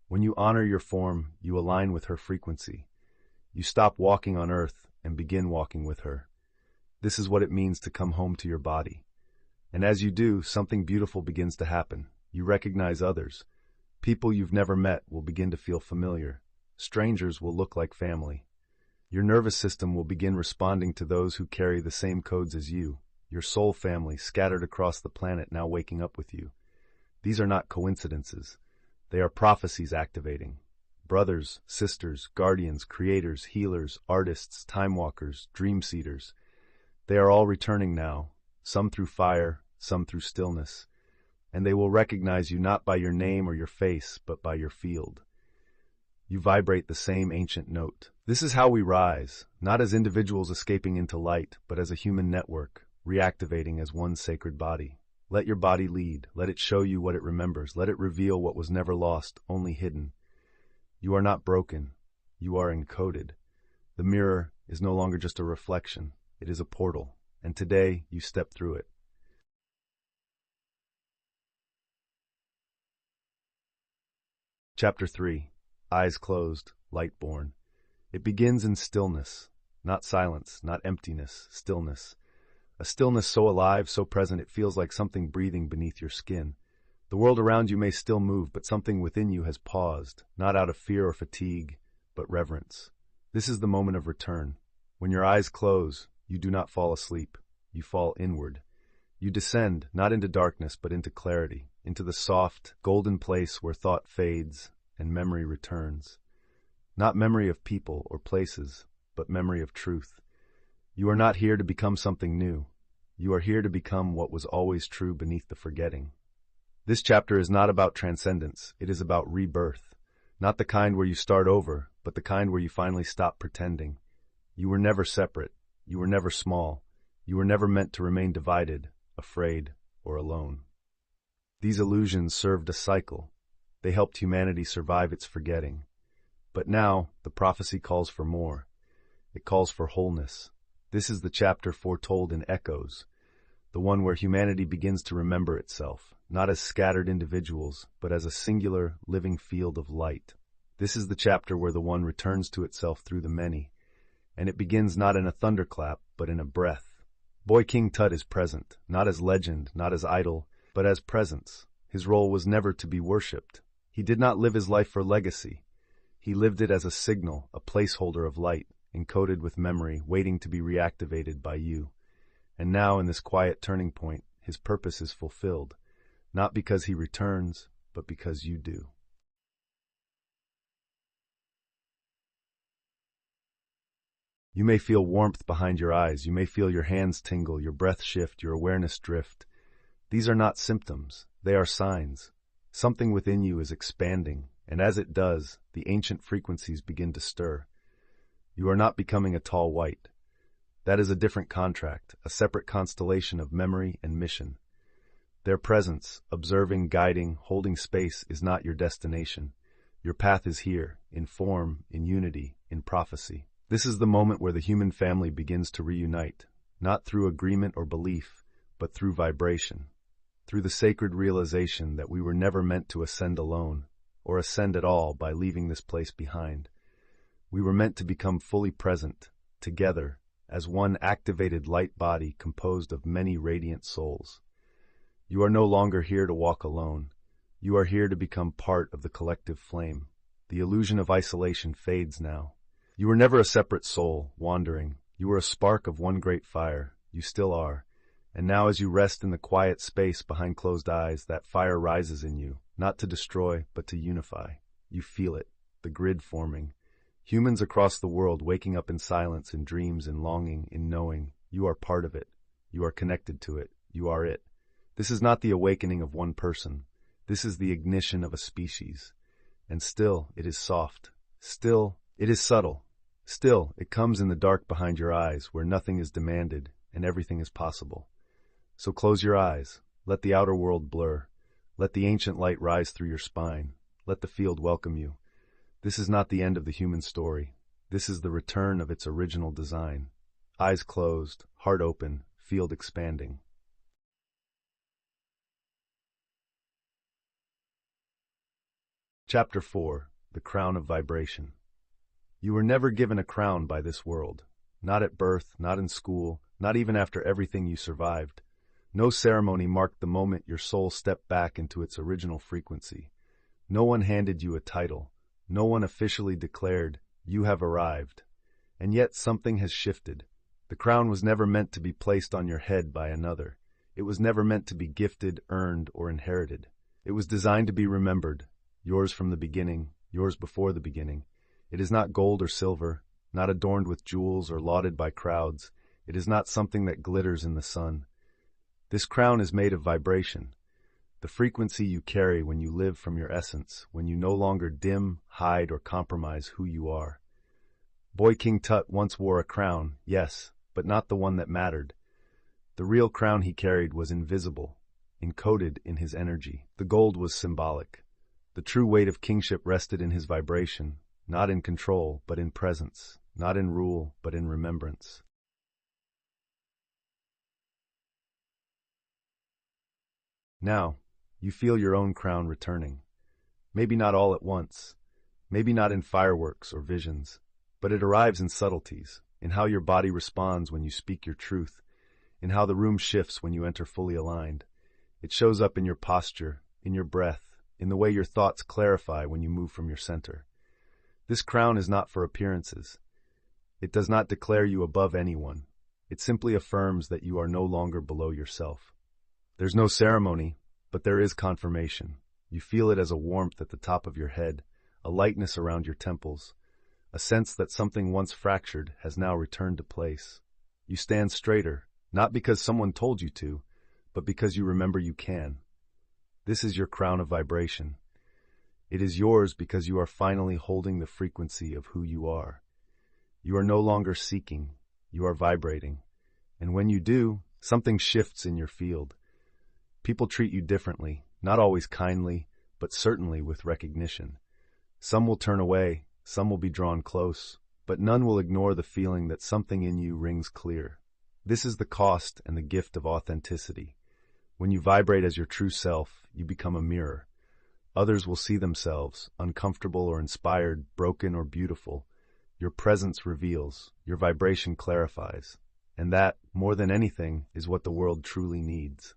When you honor your form, you align with her frequency. You stop walking on earth and begin walking with her. This is what it means to come home to your body. And as you do, something beautiful begins to happen. You recognize others. People you've never met will begin to feel familiar. Strangers will look like family. Your nervous system will begin responding to those who carry the same codes as you. Your soul family, scattered across the planet, now waking up with you. These are not coincidences. They are prophecies activating. brothers, sisters, guardians, creators, healers, artists, time-walkers, dream-seeders. They are all returning now, some through fire, some through stillness, and they will recognize you not by your name or your face, but by your field. You vibrate the same ancient note. This is how we rise, not as individuals escaping into light, but as a human network, reactivating as one sacred body. Let your body lead. Let it show you what it remembers. Let it reveal what was never lost, only hidden. You are not broken. You are encoded. The mirror is no longer just a reflection. It is a portal, and today you step through it. Chapter 3. Eyes closed, light born. It begins in stillness, not silence, not emptiness, stillness. A stillness so alive, so present, it feels like something breathing beneath your skin. The world around you may still move, but something within you has paused, not out of fear or fatigue, but reverence. This is the moment of return. When your eyes close, you do not fall asleep. You fall inward. You descend, not into darkness, but into clarity, into the soft, golden place where thought fades and memory returns. Not memory of people or places, but memory of truth. You are not here to become something new. You are here to become what was always true beneath the forgetting. This chapter is not about transcendence. It is about rebirth. Not the kind where you start over, but the kind where you finally stop pretending. You were never separate. You were never small. You were never meant to remain divided, afraid, or alone. These illusions served a cycle. They helped humanity survive its forgetting. But now, the prophecy calls for more. It calls for wholeness. This is the chapter foretold in Echoes, the one where humanity begins to remember itself, not as scattered individuals, but as a singular, living field of light. This is the chapter where the one returns to itself through the many, and it begins not in a thunderclap, but in a breath. Boy King Tut is present, not as legend, not as idol, but as presence. His role was never to be worshipped. He did not live his life for legacy. He lived it as a signal, a placeholder of light, encoded with memory, waiting to be reactivated by you. And now, in this quiet turning point, his purpose is fulfilled, not because he returns, but because you do. You may feel warmth behind your eyes. You may feel your hands tingle, your breath shift, your awareness drift. These are not symptoms. They are signs. Something within you is expanding, and as it does, the ancient frequencies begin to stir. You are not becoming a tall white. That is a different contract, a separate constellation of memory and mission. Their presence, observing, guiding, holding space, is not your destination. Your path is here, in form, in unity, in prophecy. This is the moment where the human family begins to reunite, not through agreement or belief, but through vibration, through the sacred realization that we were never meant to ascend alone, or ascend at all by leaving this place behind. We were meant to become fully present, together, as one activated light body composed of many radiant souls. You are no longer here to walk alone. You are here to become part of the collective flame. The illusion of isolation fades now. You were never a separate soul, wandering. You were a spark of one great fire. You still are. And now as you rest in the quiet space behind closed eyes, that fire rises in you, not to destroy, but to unify. You feel it, the grid forming. Humans across the world waking up in silence, in dreams, in longing, in knowing. You are part of it. You are connected to it. You are it. This is not the awakening of one person. This is the ignition of a species. And still, it is soft. Still, it is subtle. Still, it comes in the dark behind your eyes, where nothing is demanded and everything is possible. So close your eyes. Let the outer world blur. Let the ancient light rise through your spine. Let the field welcome you. This is not the end of the human story. This is the return of its original design. Eyes closed, heart open, field expanding. Chapter 4. The Crown of Vibration. You were never given a crown by this world. Not at birth, not in school, not even after everything you survived. No ceremony marked the moment your soul stepped back into its original frequency. No one handed you a title. No one officially declared, "You have arrived." And yet something has shifted. The crown was never meant to be placed on your head by another. It was never meant to be gifted, earned, or inherited. It was designed to be remembered, yours from the beginning, yours before the beginning. It is not gold or silver, not adorned with jewels or lauded by crowds. It is not something that glitters in the sun. This crown is made of vibration, the frequency you carry when you live from your essence, when you no longer dim, hide, or compromise who you are. Boy King Tut once wore a crown, yes, but not the one that mattered. The real crown he carried was invisible, encoded in his energy. The gold was symbolic. The true weight of kingship rested in his vibration, not in control, but in presence, not in rule, but in remembrance. Now, you feel your own crown returning. Maybe not all at once, maybe not in fireworks or visions, but it arrives in subtleties, in how your body responds when you speak your truth, in how the room shifts when you enter fully aligned. It shows up in your posture, in your breath, in the way your thoughts clarify when you move from your center. This crown is not for appearances. It does not declare you above anyone. It simply affirms that you are no longer below yourself. There's no ceremony, but there is confirmation. You feel it as a warmth at the top of your head, a lightness around your temples, a sense that something once fractured has now returned to place. You stand straighter, not because someone told you to, but because you remember you can. This is your crown of vibration. It is yours because you are finally holding the frequency of who you are. You are no longer seeking, you are vibrating. And when you do, something shifts in your field. People treat you differently, not always kindly, but certainly with recognition. Some will turn away, some will be drawn close, but none will ignore the feeling that something in you rings clear. This is the cost and the gift of authenticity. When you vibrate as your true self, you become a mirror. Others will see themselves, uncomfortable or inspired, broken or beautiful. Your presence reveals, your vibration clarifies, and that, more than anything, is what the world truly needs.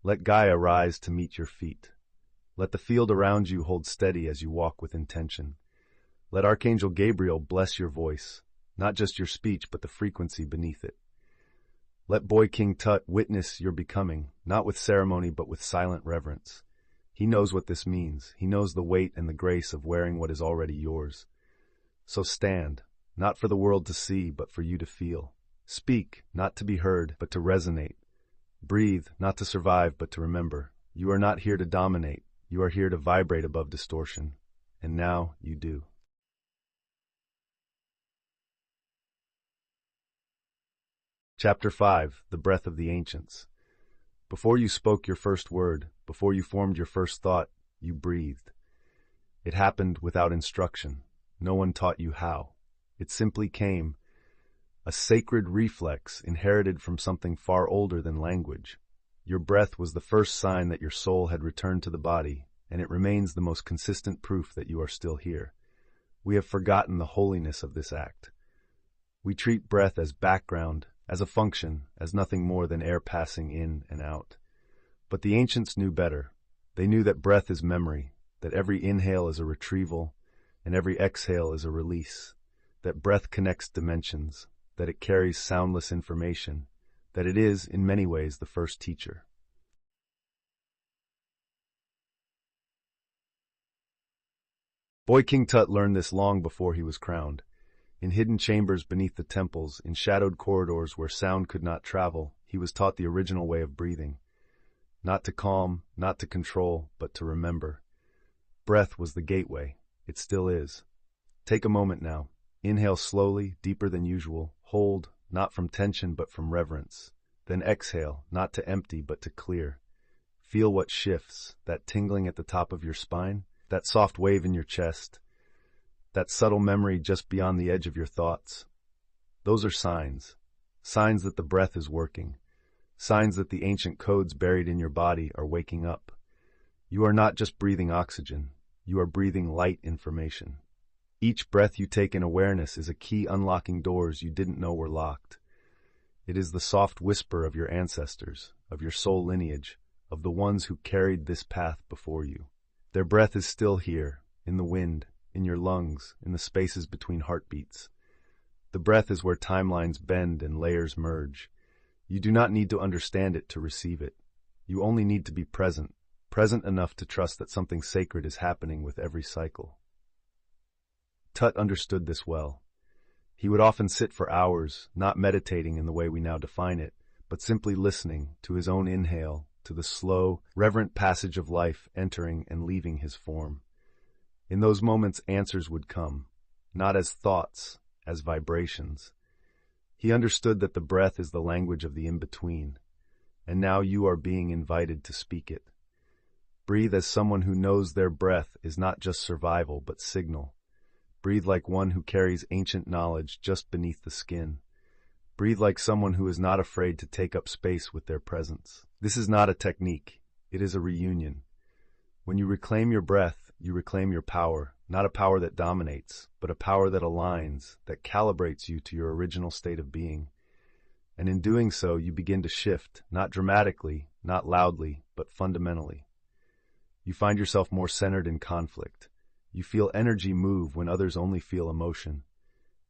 Let Gaia rise to meet your feet. Let the field around you hold steady as you walk with intention. Let Archangel Gabriel bless your voice, not just your speech, but the frequency beneath it. Let Boy King Tut witness your becoming, not with ceremony, but with silent reverence. He knows what this means. He knows the weight and the grace of wearing what is already yours. So stand, not for the world to see, but for you to feel. Speak, not to be heard, but to resonate. Breathe, not to survive, but to remember. You are not here to dominate. You are here to vibrate above distortion. And now you do. Chapter 5. The Breath of the Ancients. Before you spoke your first word, before you formed your first thought, you breathed. It happened without instruction. No one taught you how. It simply came. A sacred reflex inherited from something far older than language. Your breath was the first sign that your soul had returned to the body, and it remains the most consistent proof that you are still here. We have forgotten the holiness of this act. We treat breath as background, as a function, as nothing more than air passing in and out. But the ancients knew better. They knew that breath is memory, that every inhale is a retrieval, and every exhale is a release, that breath connects dimensions, that it carries soundless information, that it is, in many ways, the first teacher. Boy King Tut learned this long before he was crowned. In hidden chambers beneath the temples, in shadowed corridors where sound could not travel, he was taught the original way of breathing. Not to calm, not to control, but to remember. Breath was the gateway. It still is. Take a moment now. Inhale slowly, deeper than usual. Hold, not from tension, but from reverence. Then exhale, not to empty, but to clear. Feel what shifts, that tingling at the top of your spine, that soft wave in your chest, that subtle memory just beyond the edge of your thoughts. Those are signs. Signs that the breath is working. Signs that the ancient codes buried in your body are waking up. You are not just breathing oxygen. You are breathing light information. Each breath you take in awareness is a key unlocking doors you didn't know were locked. It is the soft whisper of your ancestors, of your soul lineage, of the ones who carried this path before you. Their breath is still here, in the wind, in your lungs, in the spaces between heartbeats. The breath is where timelines bend and layers merge. You do not need to understand it to receive it. You only need to be present, present enough to trust that something sacred is happening with every cycle. Tut understood this well. He would often sit for hours, not meditating in the way we now define it, but simply listening to his own inhale, to the slow, reverent passage of life entering and leaving his form. In those moments, answers would come, not as thoughts, as vibrations. He understood that the breath is the language of the in-between, and now you are being invited to speak it. Breathe as someone who knows their breath is not just survival, but signal. Breathe like one who carries ancient knowledge just beneath the skin. Breathe like someone who is not afraid to take up space with their presence. This is not a technique. It is a reunion. When you reclaim your breath, you reclaim your power, not a power that dominates, but a power that aligns, that calibrates you to your original state of being. And in doing so, you begin to shift, not dramatically, not loudly, but fundamentally. You find yourself more centered in conflict. You feel energy move when others only feel emotion.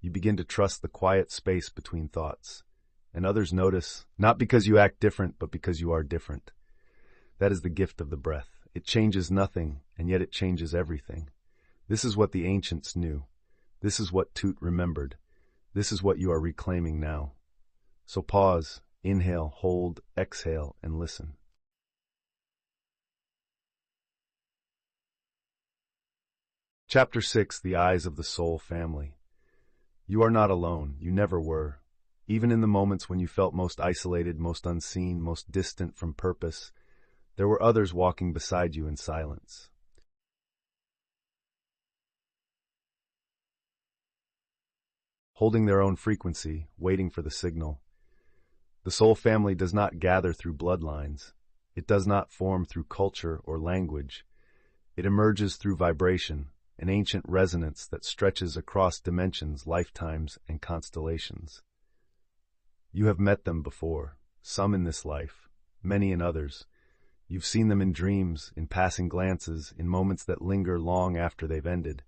You begin to trust the quiet space between thoughts. And others notice, not because you act different, but because you are different. That is the gift of the breath. It changes nothing, and yet it changes everything. This is what the ancients knew. This is what Tut remembered. This is what you are reclaiming now. So pause, inhale, hold, exhale, and listen. Chapter 6, The Eyes of the Soul Family. You are not alone. You never were. Even in the moments when you felt most isolated, most unseen, most distant from purpose, there were others walking beside you in silence. Holding their own frequency, waiting for the signal. The soul family does not gather through bloodlines. It does not form through culture or language. It emerges through vibration, an ancient resonance that stretches across dimensions, lifetimes, and constellations. You have met them before, some in this life, many in others. You've seen them in dreams, in passing glances, in moments that linger long after they've ended.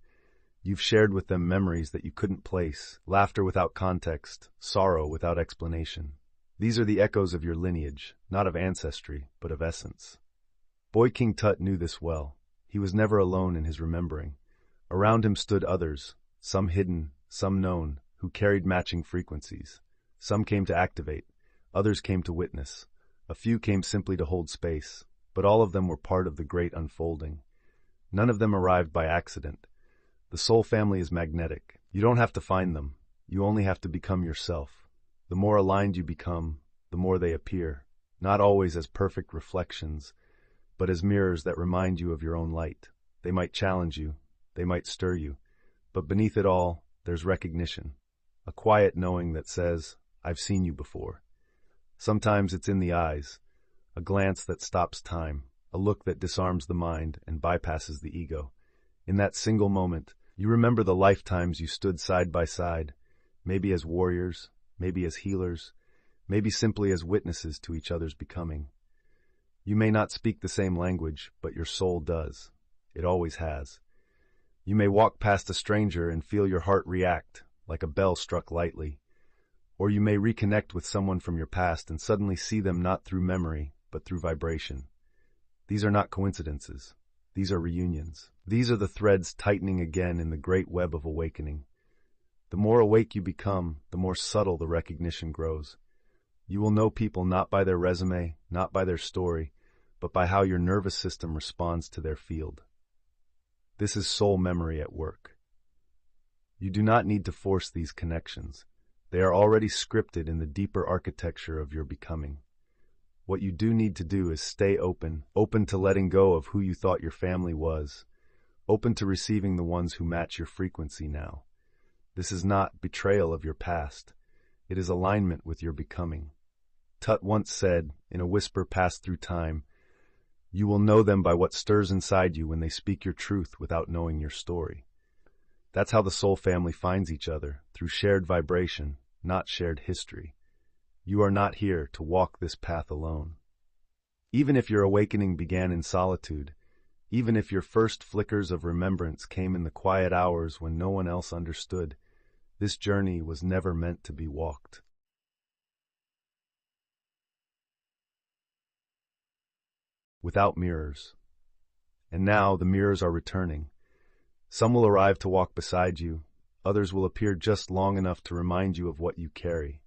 You've shared with them memories that you couldn't place, laughter without context, sorrow without explanation. These are the echoes of your lineage, not of ancestry, but of essence. Boy King Tut knew this well. He was never alone in his remembering. Around him stood others, some hidden, some known, who carried matching frequencies. Some came to activate, others came to witness. A few came simply to hold space, but all of them were part of the great unfolding. None of them arrived by accident. The soul family is magnetic. You don't have to find them. You only have to become yourself. The more aligned you become, the more they appear, not always as perfect reflections, but as mirrors that remind you of your own light. They might challenge you. They might stir you, but beneath it all, there's recognition, a quiet knowing that says, I've seen you before. Sometimes it's in the eyes, a glance that stops time, a look that disarms the mind and bypasses the ego. In that single moment, you remember the lifetimes you stood side by side, maybe as warriors, maybe as healers, maybe simply as witnesses to each other's becoming. You may not speak the same language, but your soul does. It always has. You may walk past a stranger and feel your heart react, like a bell struck lightly. Or you may reconnect with someone from your past and suddenly see them not through memory, but through vibration. These are not coincidences. These are reunions. These are the threads tightening again in the great web of awakening. The more awake you become, the more subtle the recognition grows. You will know people not by their resume, not by their story, but by how your nervous system responds to their field. This is soul memory at work. You do not need to force these connections. They are already scripted in the deeper architecture of your becoming. What you do need to do is stay open to letting go of who you thought your family was, open to receiving the ones who match your frequency now. This is not betrayal of your past. It is alignment with your becoming. Tut once said, in a whisper passed through time, you will know them by what stirs inside you when they speak your truth without knowing your story. That's how the soul family finds each other, through shared vibration, not shared history. You are not here to walk this path alone. Even if your awakening began in solitude, even if your first flickers of remembrance came in the quiet hours when no one else understood, this journey was never meant to be walked. Without mirrors. And now the mirrors are returning. Some will arrive to walk beside you, others will appear just long enough to remind you of what you carry.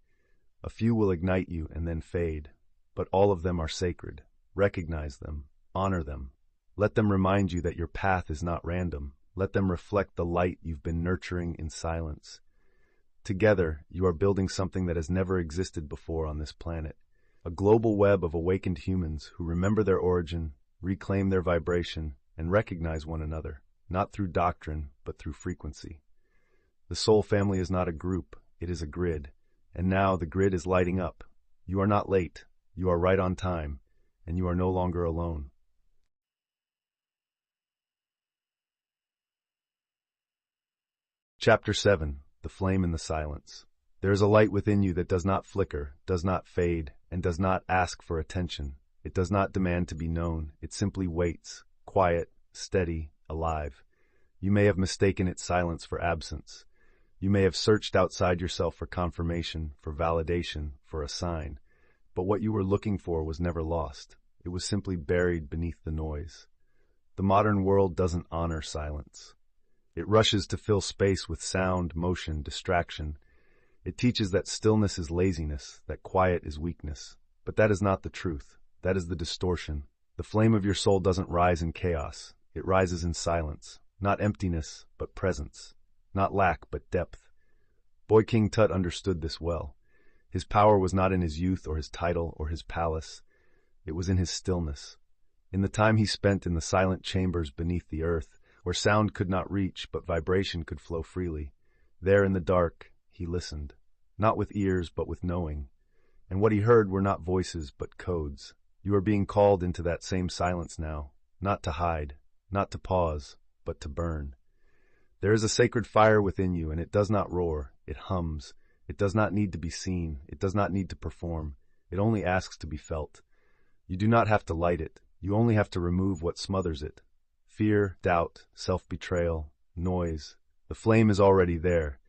A few will ignite you and then fade, but all of them are sacred. Recognize them, honor them. Let them remind you that your path is not random. Let them reflect the light you've been nurturing in silence. Together, you are building something that has never existed before on this planet. A global web of awakened humans who remember their origin, reclaim their vibration, and recognize one another, not through doctrine, but through frequency. The soul family is not a group, it is a grid. And now the grid is lighting up. You are not late, you are right on time, and you are no longer alone. Chapter 7. The Flame in the Silence. There is a light within you that does not flicker, does not fade, and does not ask for attention. It does not demand to be known. It simply waits, quiet, steady, alive. You may have mistaken its silence for absence. You may have searched outside yourself for confirmation, for validation, for a sign. But what you were looking for was never lost. It was simply buried beneath the noise. The modern world doesn't honor silence. It rushes to fill space with sound, motion, distraction. It teaches that stillness is laziness, that quiet is weakness. But that is not the truth. That is the distortion. The flame of your soul doesn't rise in chaos. It rises in silence. Not emptiness, but presence. Not lack, but depth. Boy King Tut understood this well. His power was not in his youth or his title or his palace. It was in his stillness. In the time he spent in the silent chambers beneath the earth, where sound could not reach, but vibration could flow freely. There in the dark, he listened. Not with ears, but with knowing. And what he heard were not voices, but codes. You are being called into that same silence now. Not to hide, not to pause, but to burn. There is a sacred fire within you, and it does not roar. It hums. It does not need to be seen. It does not need to perform. It only asks to be felt. You do not have to light it. You only have to remove what smothers it. Fear, doubt, self-betrayal, noise. The flame is already there.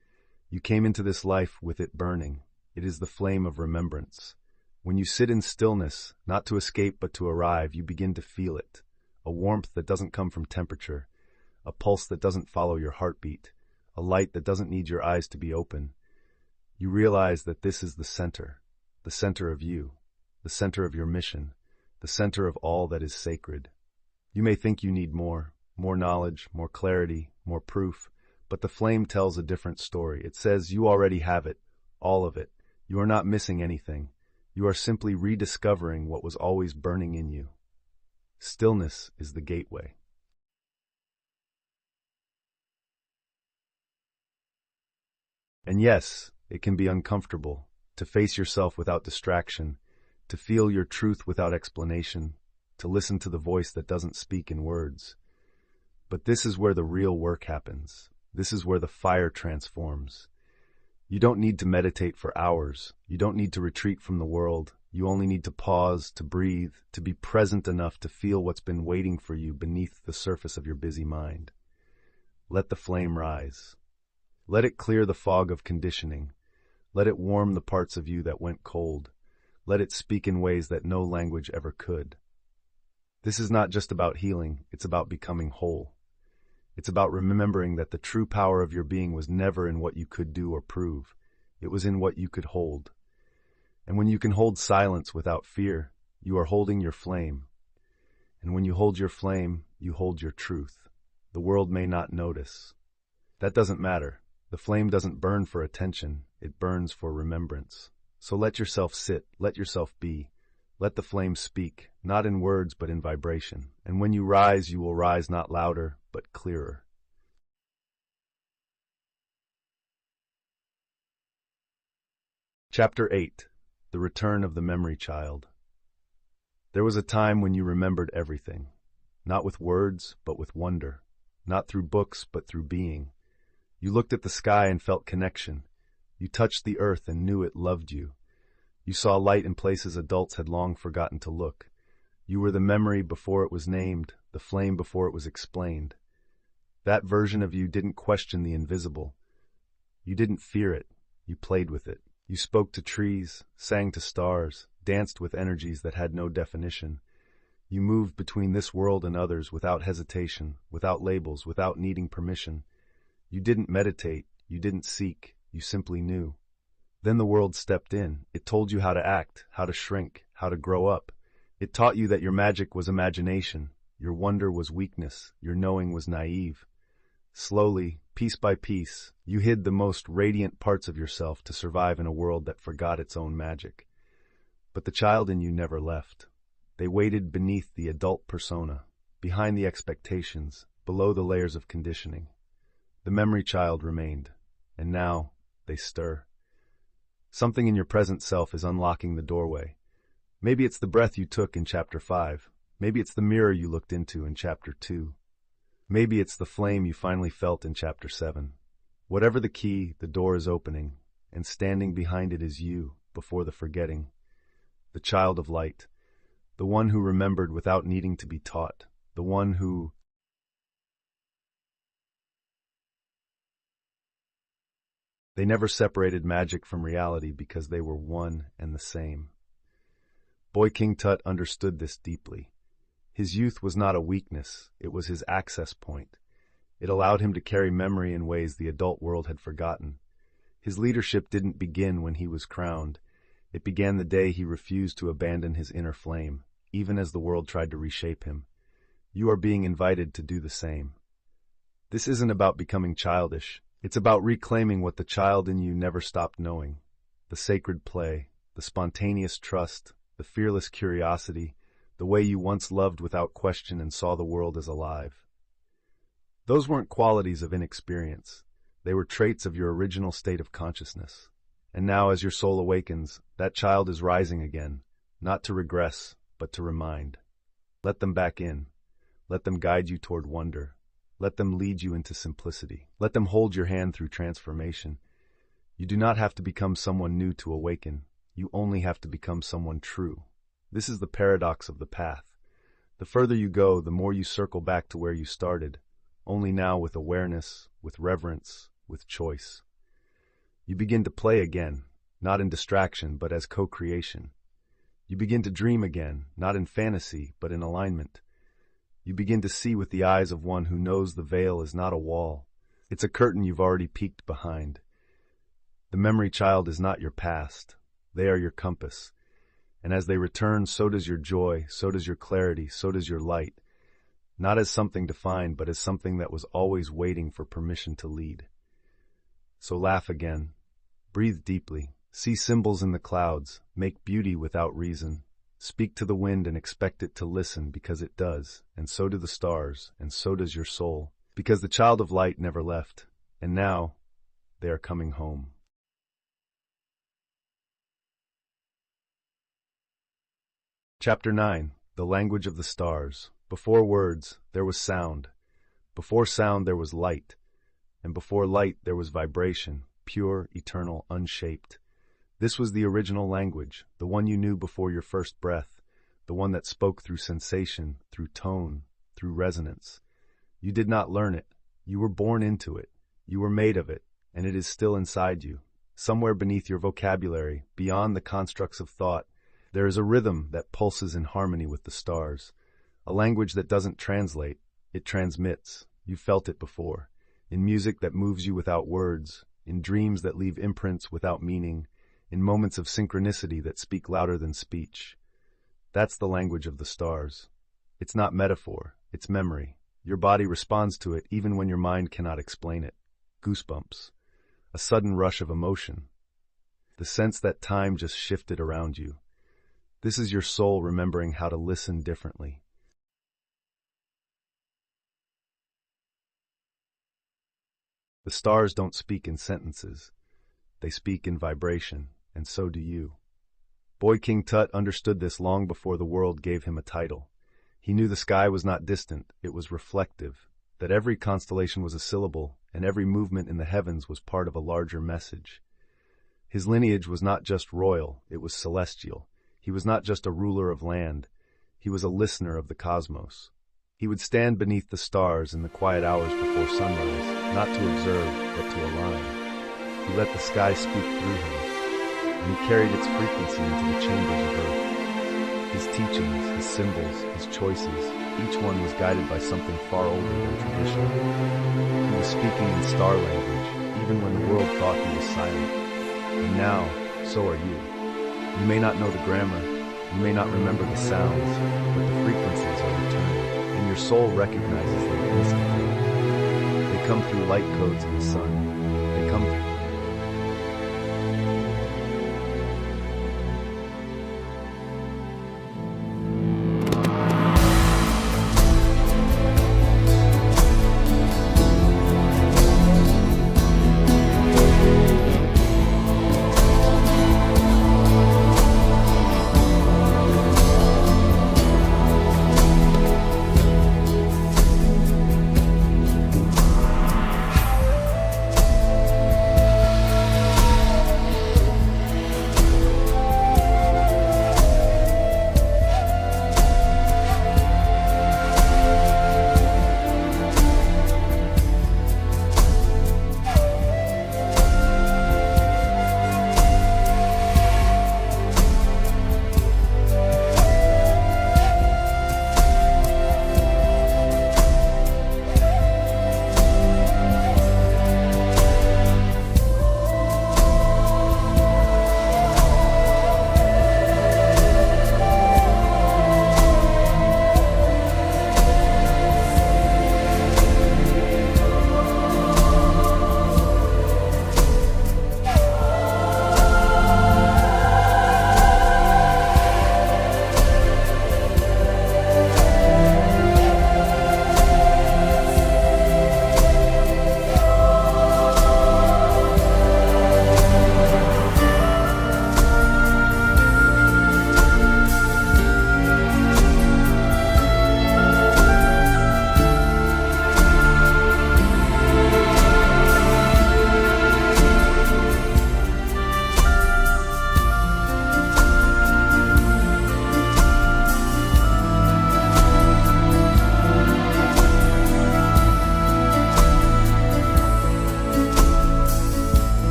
You came into this life with it burning. It is the flame of remembrance. When you sit in stillness, not to escape but to arrive, you begin to feel it. A warmth that doesn't come from temperature. A pulse that doesn't follow your heartbeat. A light that doesn't need your eyes to be open. You realize that this is the center of you, the center of your mission, the center of all that is sacred. You may think you need more knowledge, more clarity, more proof, but the flame tells a different story. It says you already have it, all of it. You are not missing anything. You are simply rediscovering what was always burning in you. Stillness is the gateway. And yes, it can be uncomfortable to face yourself without distraction, to feel your truth without explanation, to listen to the voice that doesn't speak in words. But this is where the real work happens. This is where the fire transforms. You don't need to meditate for hours. You don't need to retreat from the world. You only need to pause, to breathe, to be present enough to feel what's been waiting for you beneath the surface of your busy mind. Let the flame rise. Let it clear the fog of conditioning. Let it warm the parts of you that went cold. Let it speak in ways that no language ever could. This is not just about healing, it's about becoming whole. It's about remembering that the true power of your being was never in what you could do or prove. It was in what you could hold. And when you can hold silence without fear, you are holding your flame. And when you hold your flame, you hold your truth. The world may not notice. That doesn't matter. The flame doesn't burn for attention, it burns for remembrance. So let yourself sit, let yourself be. Let the flame speak, not in words but in vibration. And when you rise, you will rise not louder, but clearer. Chapter 8. The Return of the Memory Child. There was a time when you remembered everything, not with words, but with wonder, not through books, but through being. You looked at the sky and felt connection. You touched the earth and knew it loved you. You saw light in places adults had long forgotten to look. You were the memory before it was named, the flame before it was explained. That version of you didn't question the invisible. You didn't fear it. You played with it. You spoke to trees, sang to stars, danced with energies that had no definition. You moved between this world and others without hesitation, without labels, without needing permission. You didn't meditate, you didn't seek, you simply knew. Then the world stepped in. It told you how to act, how to shrink, how to grow up. It taught you that your magic was imagination, your wonder was weakness, your knowing was naive. Slowly, piece by piece, you hid the most radiant parts of yourself to survive in a world that forgot its own magic. But the child in you never left. They waited beneath the adult persona, behind the expectations, below the layers of conditioning. The memory child remained, and now they stir. Something in your present self is unlocking the doorway. Maybe it's the breath you took in Chapter 5. Maybe it's the mirror you looked into in Chapter 2. Maybe it's the flame you finally felt in Chapter 7. Whatever the key, the door is opening, and standing behind it is you, before the forgetting. The child of light. The one who remembered without needing to be taught. The one who... They never separated magic from reality because they were one and the same. Boy King Tut understood this deeply. His youth was not a weakness, it was his access point. It allowed him to carry memory in ways the adult world had forgotten. His leadership didn't begin when he was crowned. It began the day he refused to abandon his inner flame, even as the world tried to reshape him. You are being invited to do the same. This isn't about becoming childish. It's about reclaiming what the child in you never stopped knowing. The sacred play, the spontaneous trust, the fearless curiosity, the way you once loved without question and saw the world as alive. Those weren't qualities of inexperience. They were traits of your original state of consciousness. And now, as your soul awakens, that child is rising again, not to regress, but to remind. Let them back in. Let them guide you toward wonder. Let them lead you into simplicity. Let them hold your hand through transformation. You do not have to become someone new to awaken. You only have to become someone true. This is the paradox of the path. The further you go, the more you circle back to where you started, only now with awareness, with reverence, with choice. You begin to play again, not in distraction, but as co-creation. You begin to dream again, not in fantasy, but in alignment. You begin to see with the eyes of one who knows the veil is not a wall. It's a curtain you've already peeked behind. The memory child is not your past. They are your compass. And as they return, so does your joy, so does your clarity, so does your light. Not as something defined, but as something that was always waiting for permission to lead. So laugh again. Breathe deeply. See symbols in the clouds. Make beauty without reason. Speak to the wind and expect it to listen, because it does, and so do the stars, and so does your soul, because the child of light never left, and now they are coming home. Chapter 9. The Language of the Stars. Before words, there was sound. Before sound, there was light. And before light, there was vibration, pure, eternal, unshaped. This was the original language, the one you knew before your first breath, the one that spoke through sensation, through tone, through resonance. You did not learn it. You were born into it. You were made of it, and it is still inside you. Somewhere beneath your vocabulary, beyond the constructs of thought, there is a rhythm that pulses in harmony with the stars. A language that doesn't translate, it transmits. You felt it before. In music that moves you without words, in dreams that leave imprints without meaning, in moments of synchronicity that speak louder than speech. That's the language of the stars. It's not metaphor, it's memory. Your body responds to it even when your mind cannot explain it. Goosebumps. A sudden rush of emotion. The sense that time just shifted around you. This is your soul remembering how to listen differently. The stars don't speak in sentences. They speak in vibration, and so do you. Boy King Tut understood this long before the world gave him a title. He knew the sky was not distant, it was reflective, that every constellation was a syllable, and every movement in the heavens was part of a larger message. His lineage was not just royal, it was celestial. He was not just a ruler of land, he was a listener of the cosmos. He would stand beneath the stars in the quiet hours before sunrise, not to observe, but to align. He let the sky speak through him, and he carried its frequency into the chambers of earth. His teachings, his symbols, his choices, each one was guided by something far older than tradition. He was speaking in star language, even when the world thought he was silent. And now, so are you. You may not know the grammar, you may not remember the sounds, but the frequencies are returning, and your soul recognizes them instantly. They come through light codes in the sun. They come through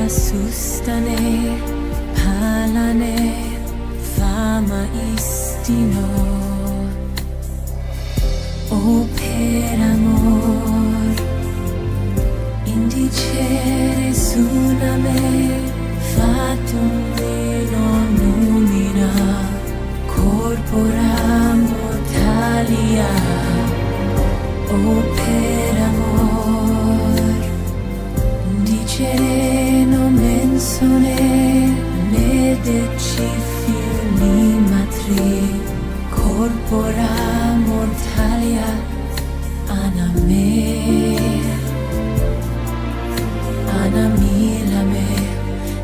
Sustane, palane, fama istino, o per amor, indicere suname, fatum vino numina, corpora mortalia, o per amor, dicere non mensone, ne decifi matri, corpora mortalia, anamilame,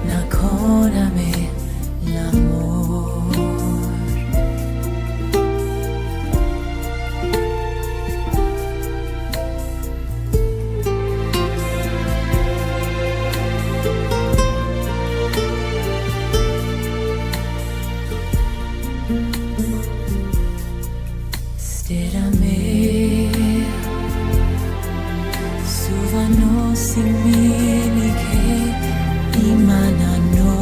naconame, l'amor. Sterame, suvano simili che imanano,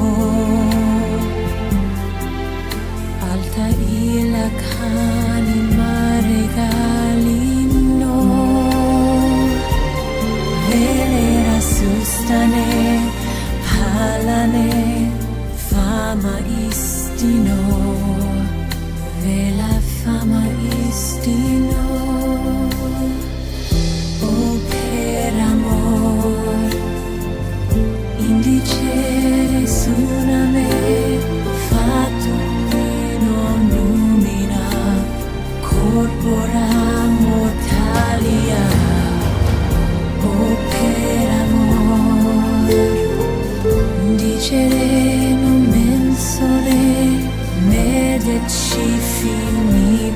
alta ila canima regalino, velera sustane, palane, fama istino. Vela fama istino, o per amor, indicere suname, fatum vino numina, corpora mortalia, o per amor, indicere non mensole, medecifi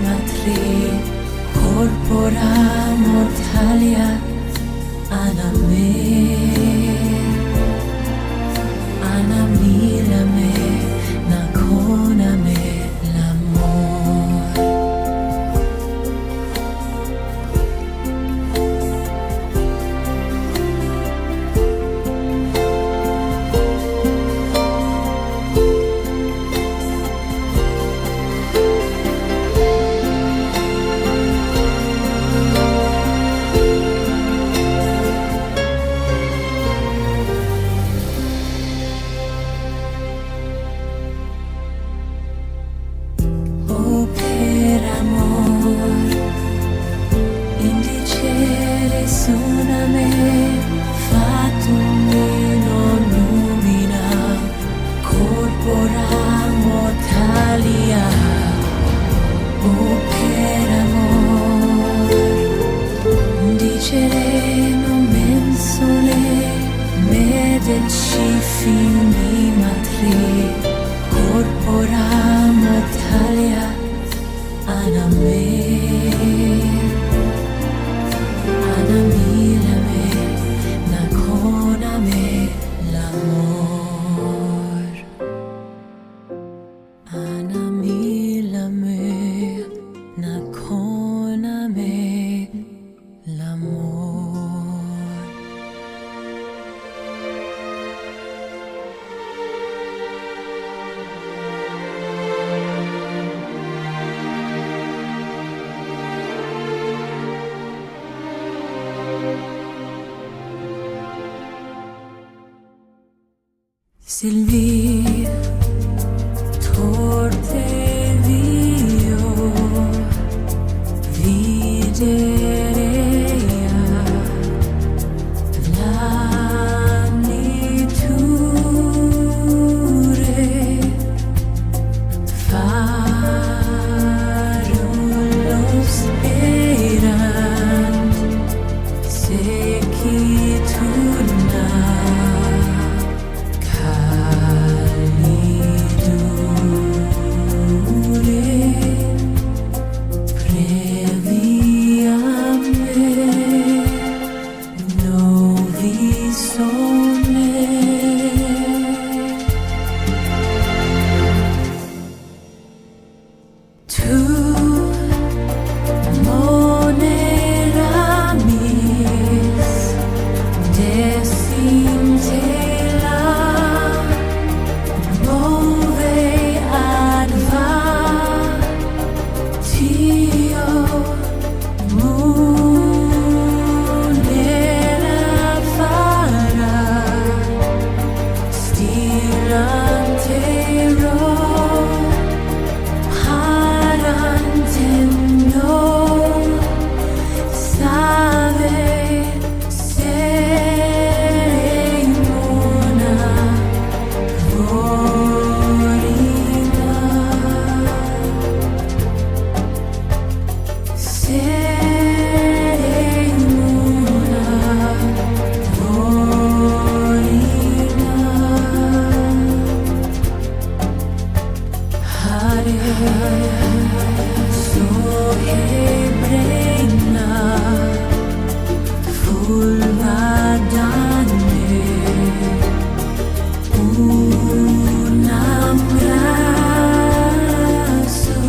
matri, corpora mortalia, anamilame, naconame, l'amor. matri corpora mortalia aname anamilame nakoname l'amor anamilame nakoname l'amor. Sylvie Tortevio Viderea Laniture Farulos erant Sequiturna Unam rasu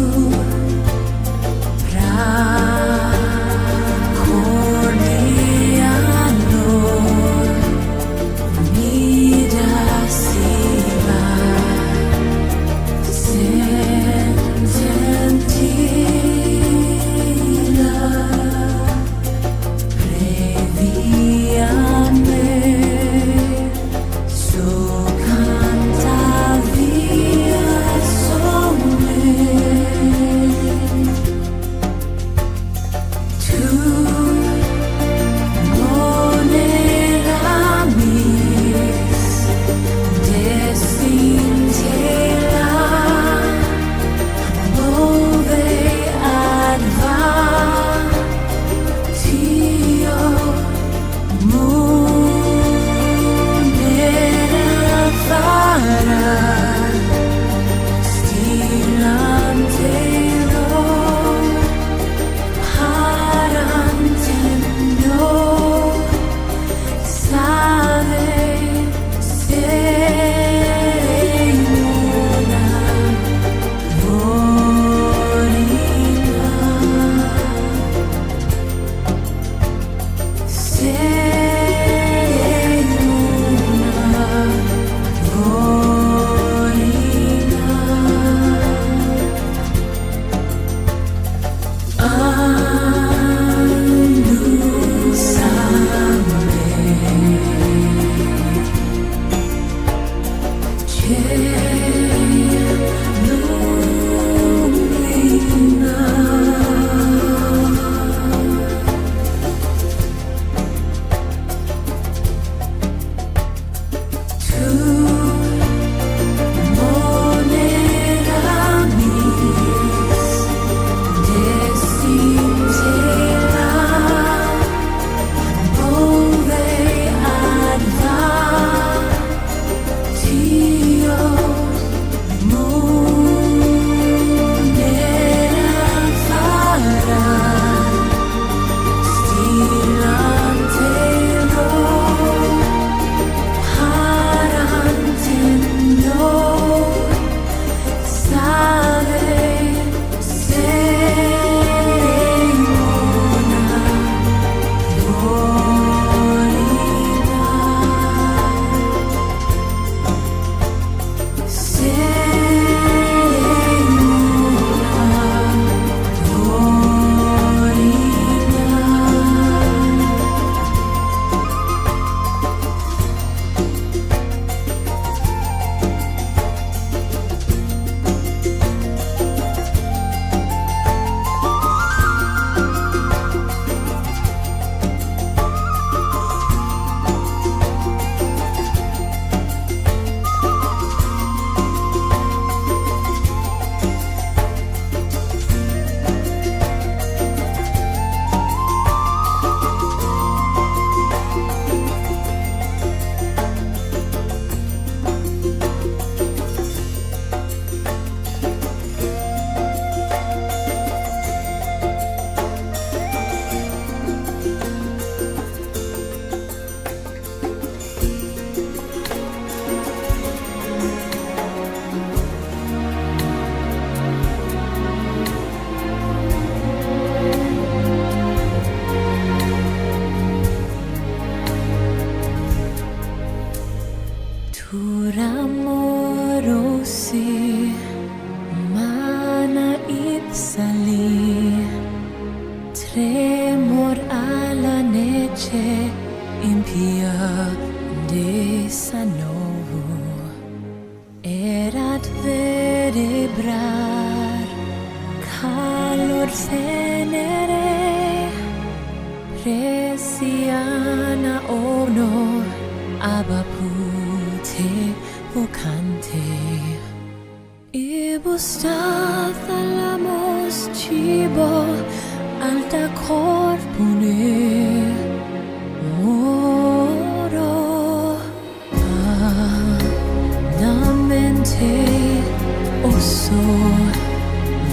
tremor alla nece impia de sanovu erat verebrar calor fenere presiana ono abapute vocante ibus thalamos cibo alta corpune moro namente osso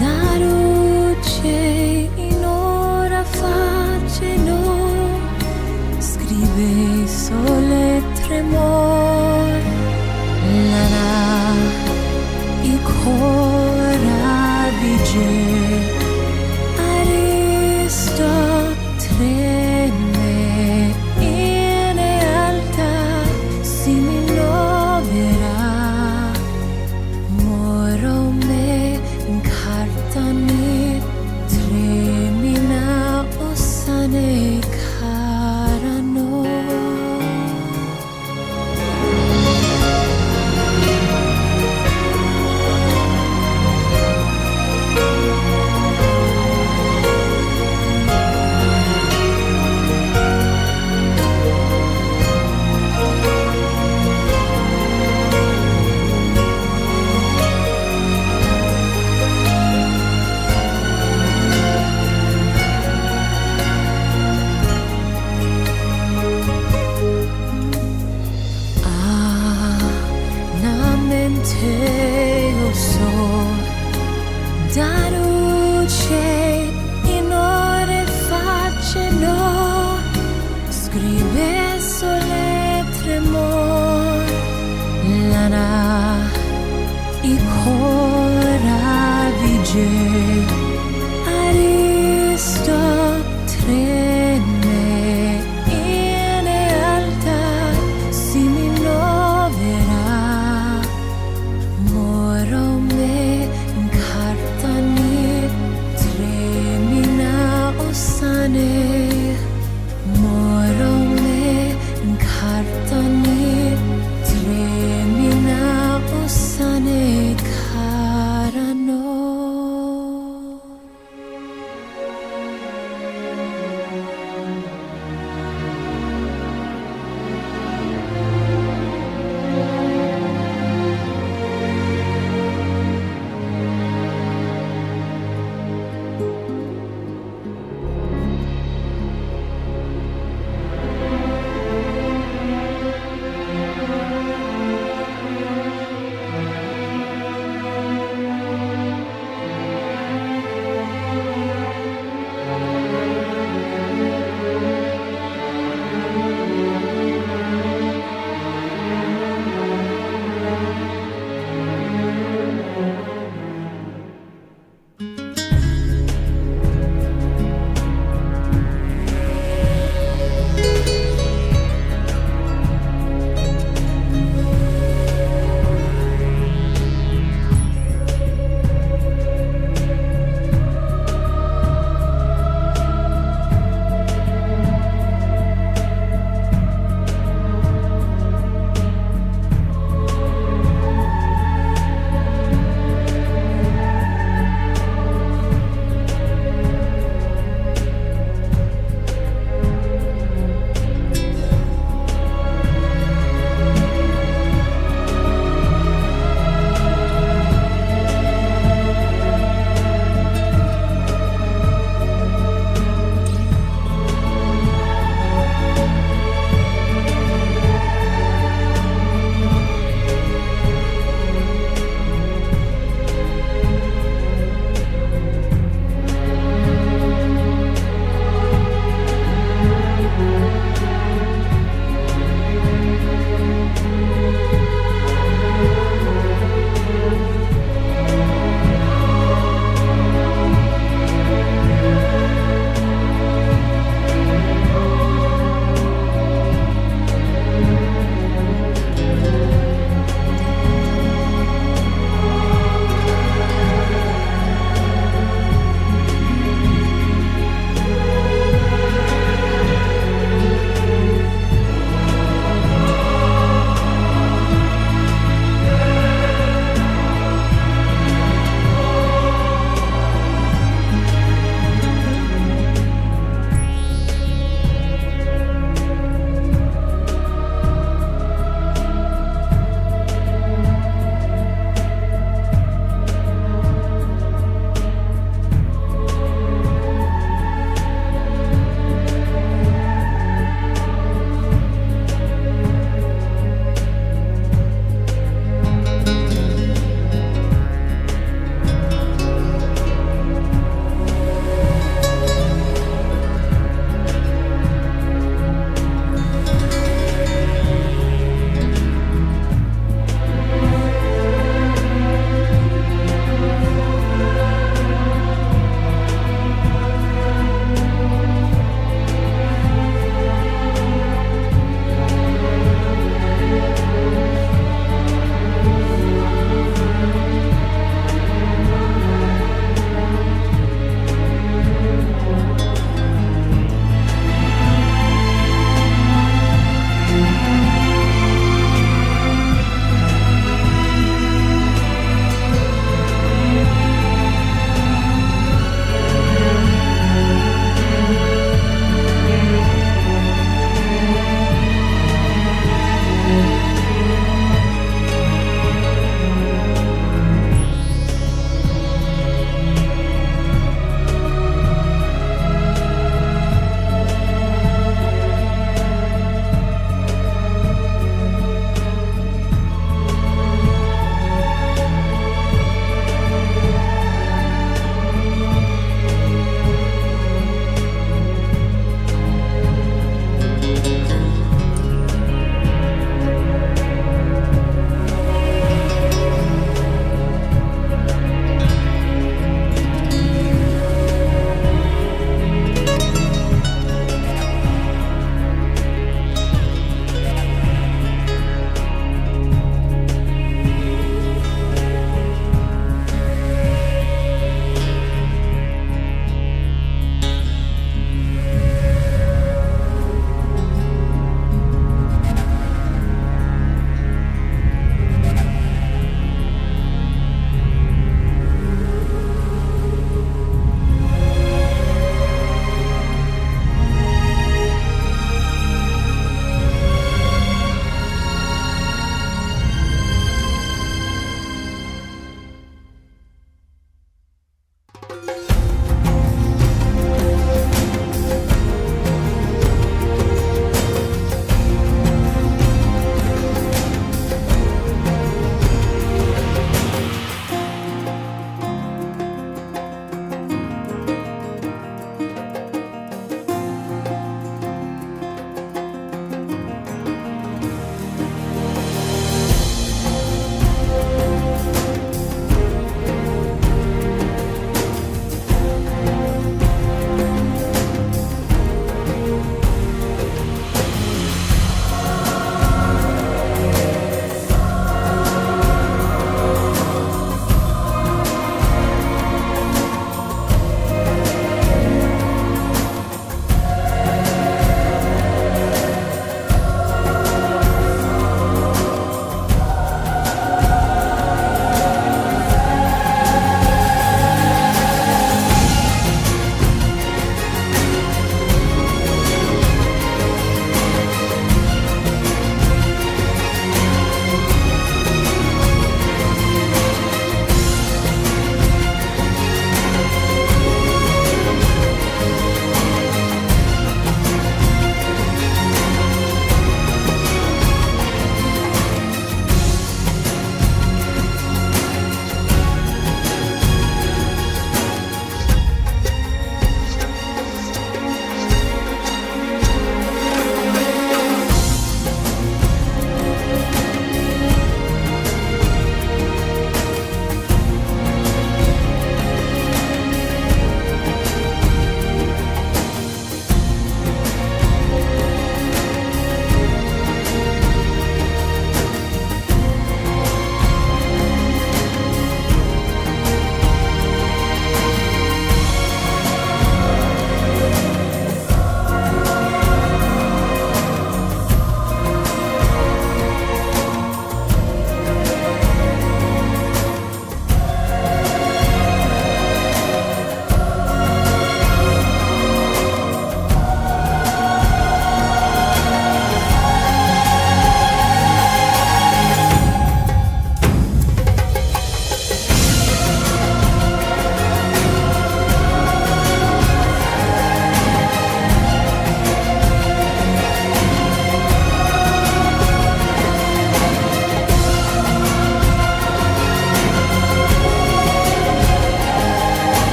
daruce in ora faceno scrive sole tremor lana i cora vige Aristo tre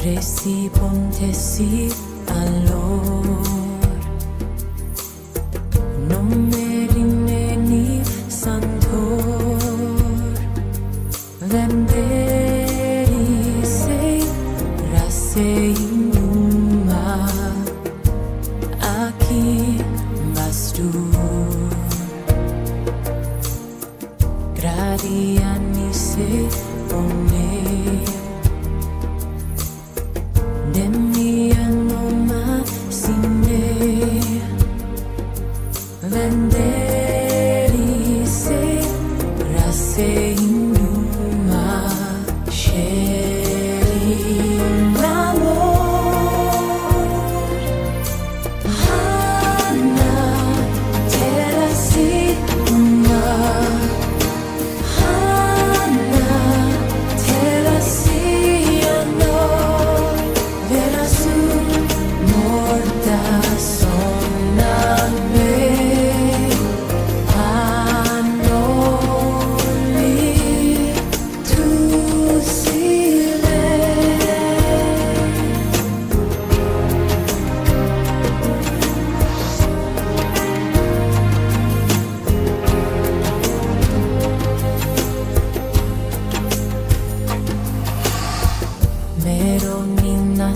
Resi pontesi allor Non merineni santor Venderi sei rasei numa Aqui vas tu Gradiani se pone Venderi se rasei numa sceri l'amor Hanna terasi uma Hanna terasi amor Verasu morta sonna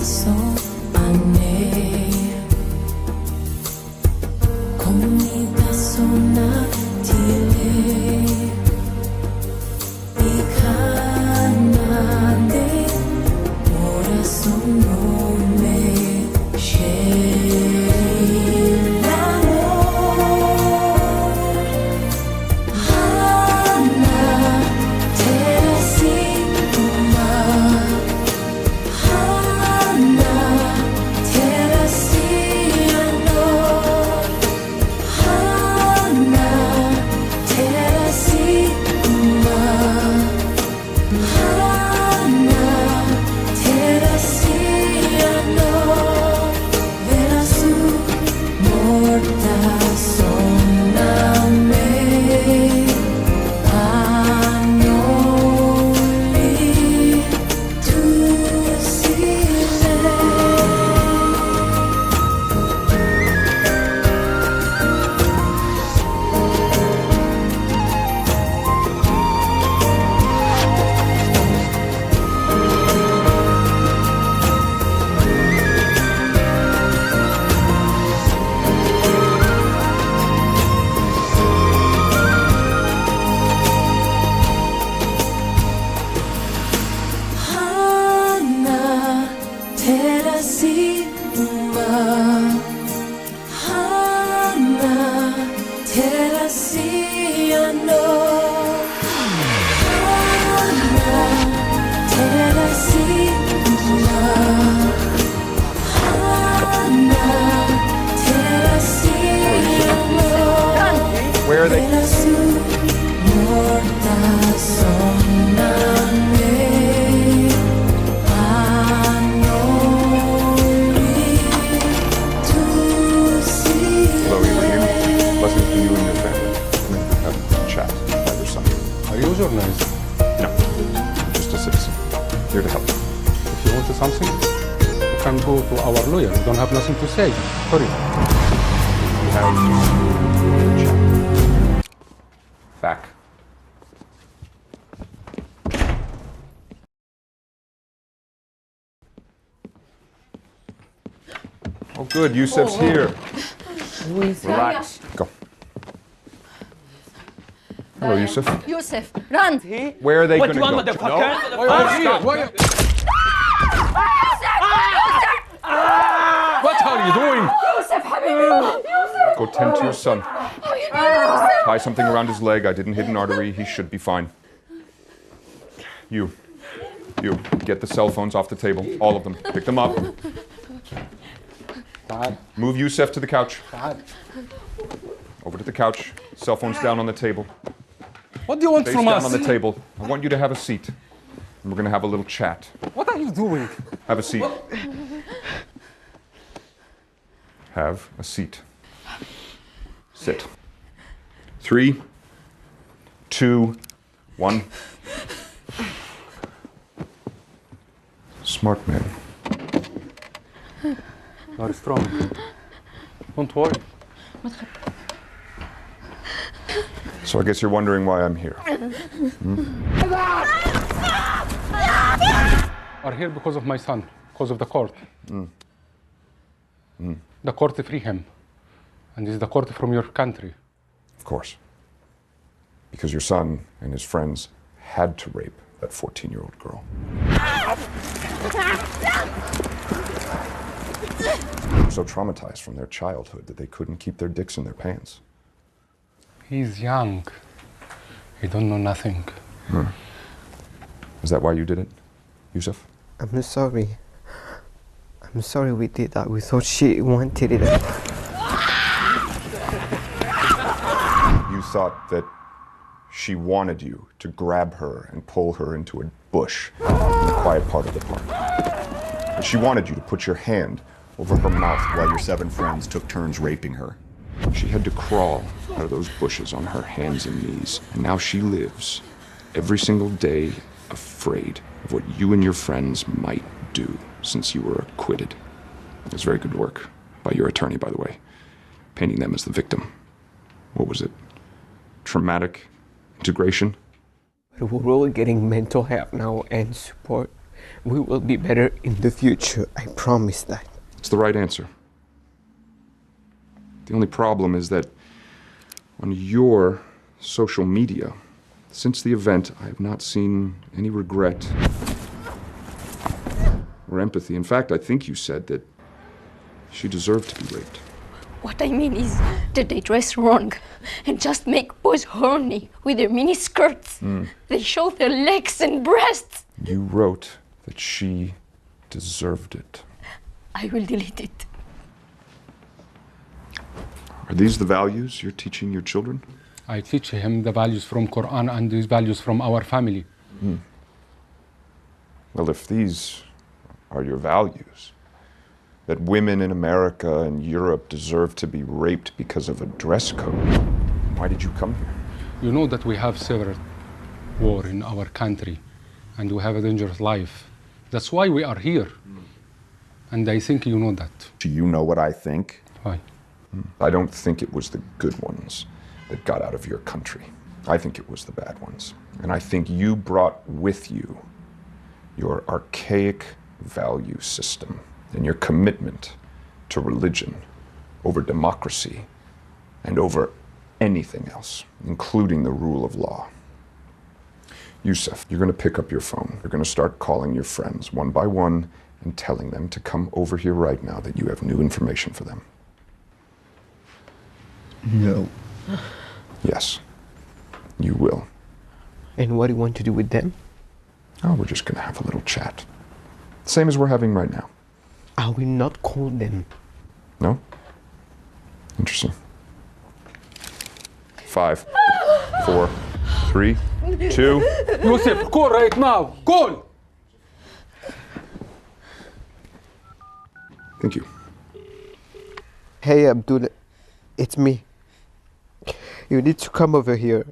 So ane Comida sonatile Icanade Ora sono me Scegli l'amor Hanna terasi uma Where are they? Chloe, we're here. Blessings to you and your family. Come in, have a chat by your side. Are you a journalist? No, just a citizen. Here to help. If you want something, you can go to our lawyer. You don't have nothing to say. Hurry. We have chat. Back. Oh, good. Yusef's here. Relax. Go. Hello, Yusef. Yusef, run! Where are they What going do to you go? want, motherfucker? What are you doing? Yusef, حبيبي! Yusef! Go tend to your son. Tie something around his leg. I didn't hit an artery. He should be fine. You, get the cell phones off the table. All of them. Pick them up. Dad, Move Yusef to the couch. Dad. Over to the couch. Cell phones down on the table. What do you want Face from down us? on the table. I want you to have a seat. And we're going to have a little chat. What are you doing? Have a seat. Have a seat. Sit. 3, 2, 1. Smart man. You are strong. Don't worry. So I guess you're wondering why I'm here. Are here because of my son, because of the court. The court free him. And it's the court from your country. Of course. Because your son and his friends had to rape that 14-year-old girl. They were so traumatized from their childhood that they couldn't keep their dicks in their pants. He's young. He don't know nothing. Is that why you did it, Yusuf? I'm sorry. I'm sorry we did that. We thought she wanted it. You thought that she wanted you to grab her and pull her into a bush in the quiet part of the park. And she wanted you to put your hand over her mouth While your 7 friends took turns raping her. She had to crawl out of those bushes on her hands and knees. And now she lives every single day afraid of what you and your friends might do since you were acquitted. It was very good work by your attorney, by the way, painting them as the victim. What was it? Traumatic integration? But we're all getting mental help now and support. We will be better in the future. I promise that. It's the right answer. The only problem is that on your social media, since the event, I have not seen any regret or empathy. In fact, I think you said that she deserved to be raped. What I mean is that they dress wrong and just make boys horny with their mini skirts. They show their legs and breasts. You wrote that she deserved it. I will delete it. Are these the values you're teaching your children? I teach him the values from Quran and these values from our family. Well, if these are your values, that women in America and Europe deserve to be raped because of a dress code, why did you come here? You know that we have several war in our country and we have a dangerous life. That's why we are here. And I think you know that. Do you know what I think? Why? I don't think it was the good ones that got out of your country. I think it was the bad ones. And I think you brought with you your archaic value system and your commitment to religion over democracy and over anything else, including the rule of law. Yusuf, you're going to pick up your phone. You're going to start calling your friends one by one and telling them to come over here right now that you have new information for them. No. Yes, you will. And what do you want to do with them? Oh, we're just going to have a little chat. Same as we're having right now. I will not call them. No? Interesting. 5, 4, 3, 2. Yusuf, call right now. Call! Thank you. Hey, Abdul, it's me. You need to come over here.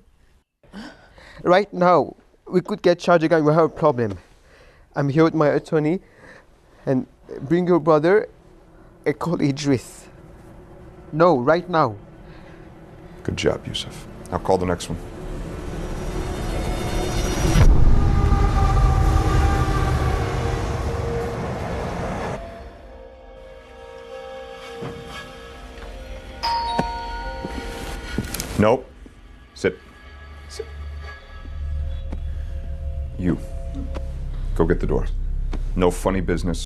Right now, we could get charged again. We have a problem. I'm here with my attorney, and bring your brother and call Idris. No, right now. Good job, Yusuf. I'll call the next one. Nope. Sit. Sit. You. Go get the door. No funny business.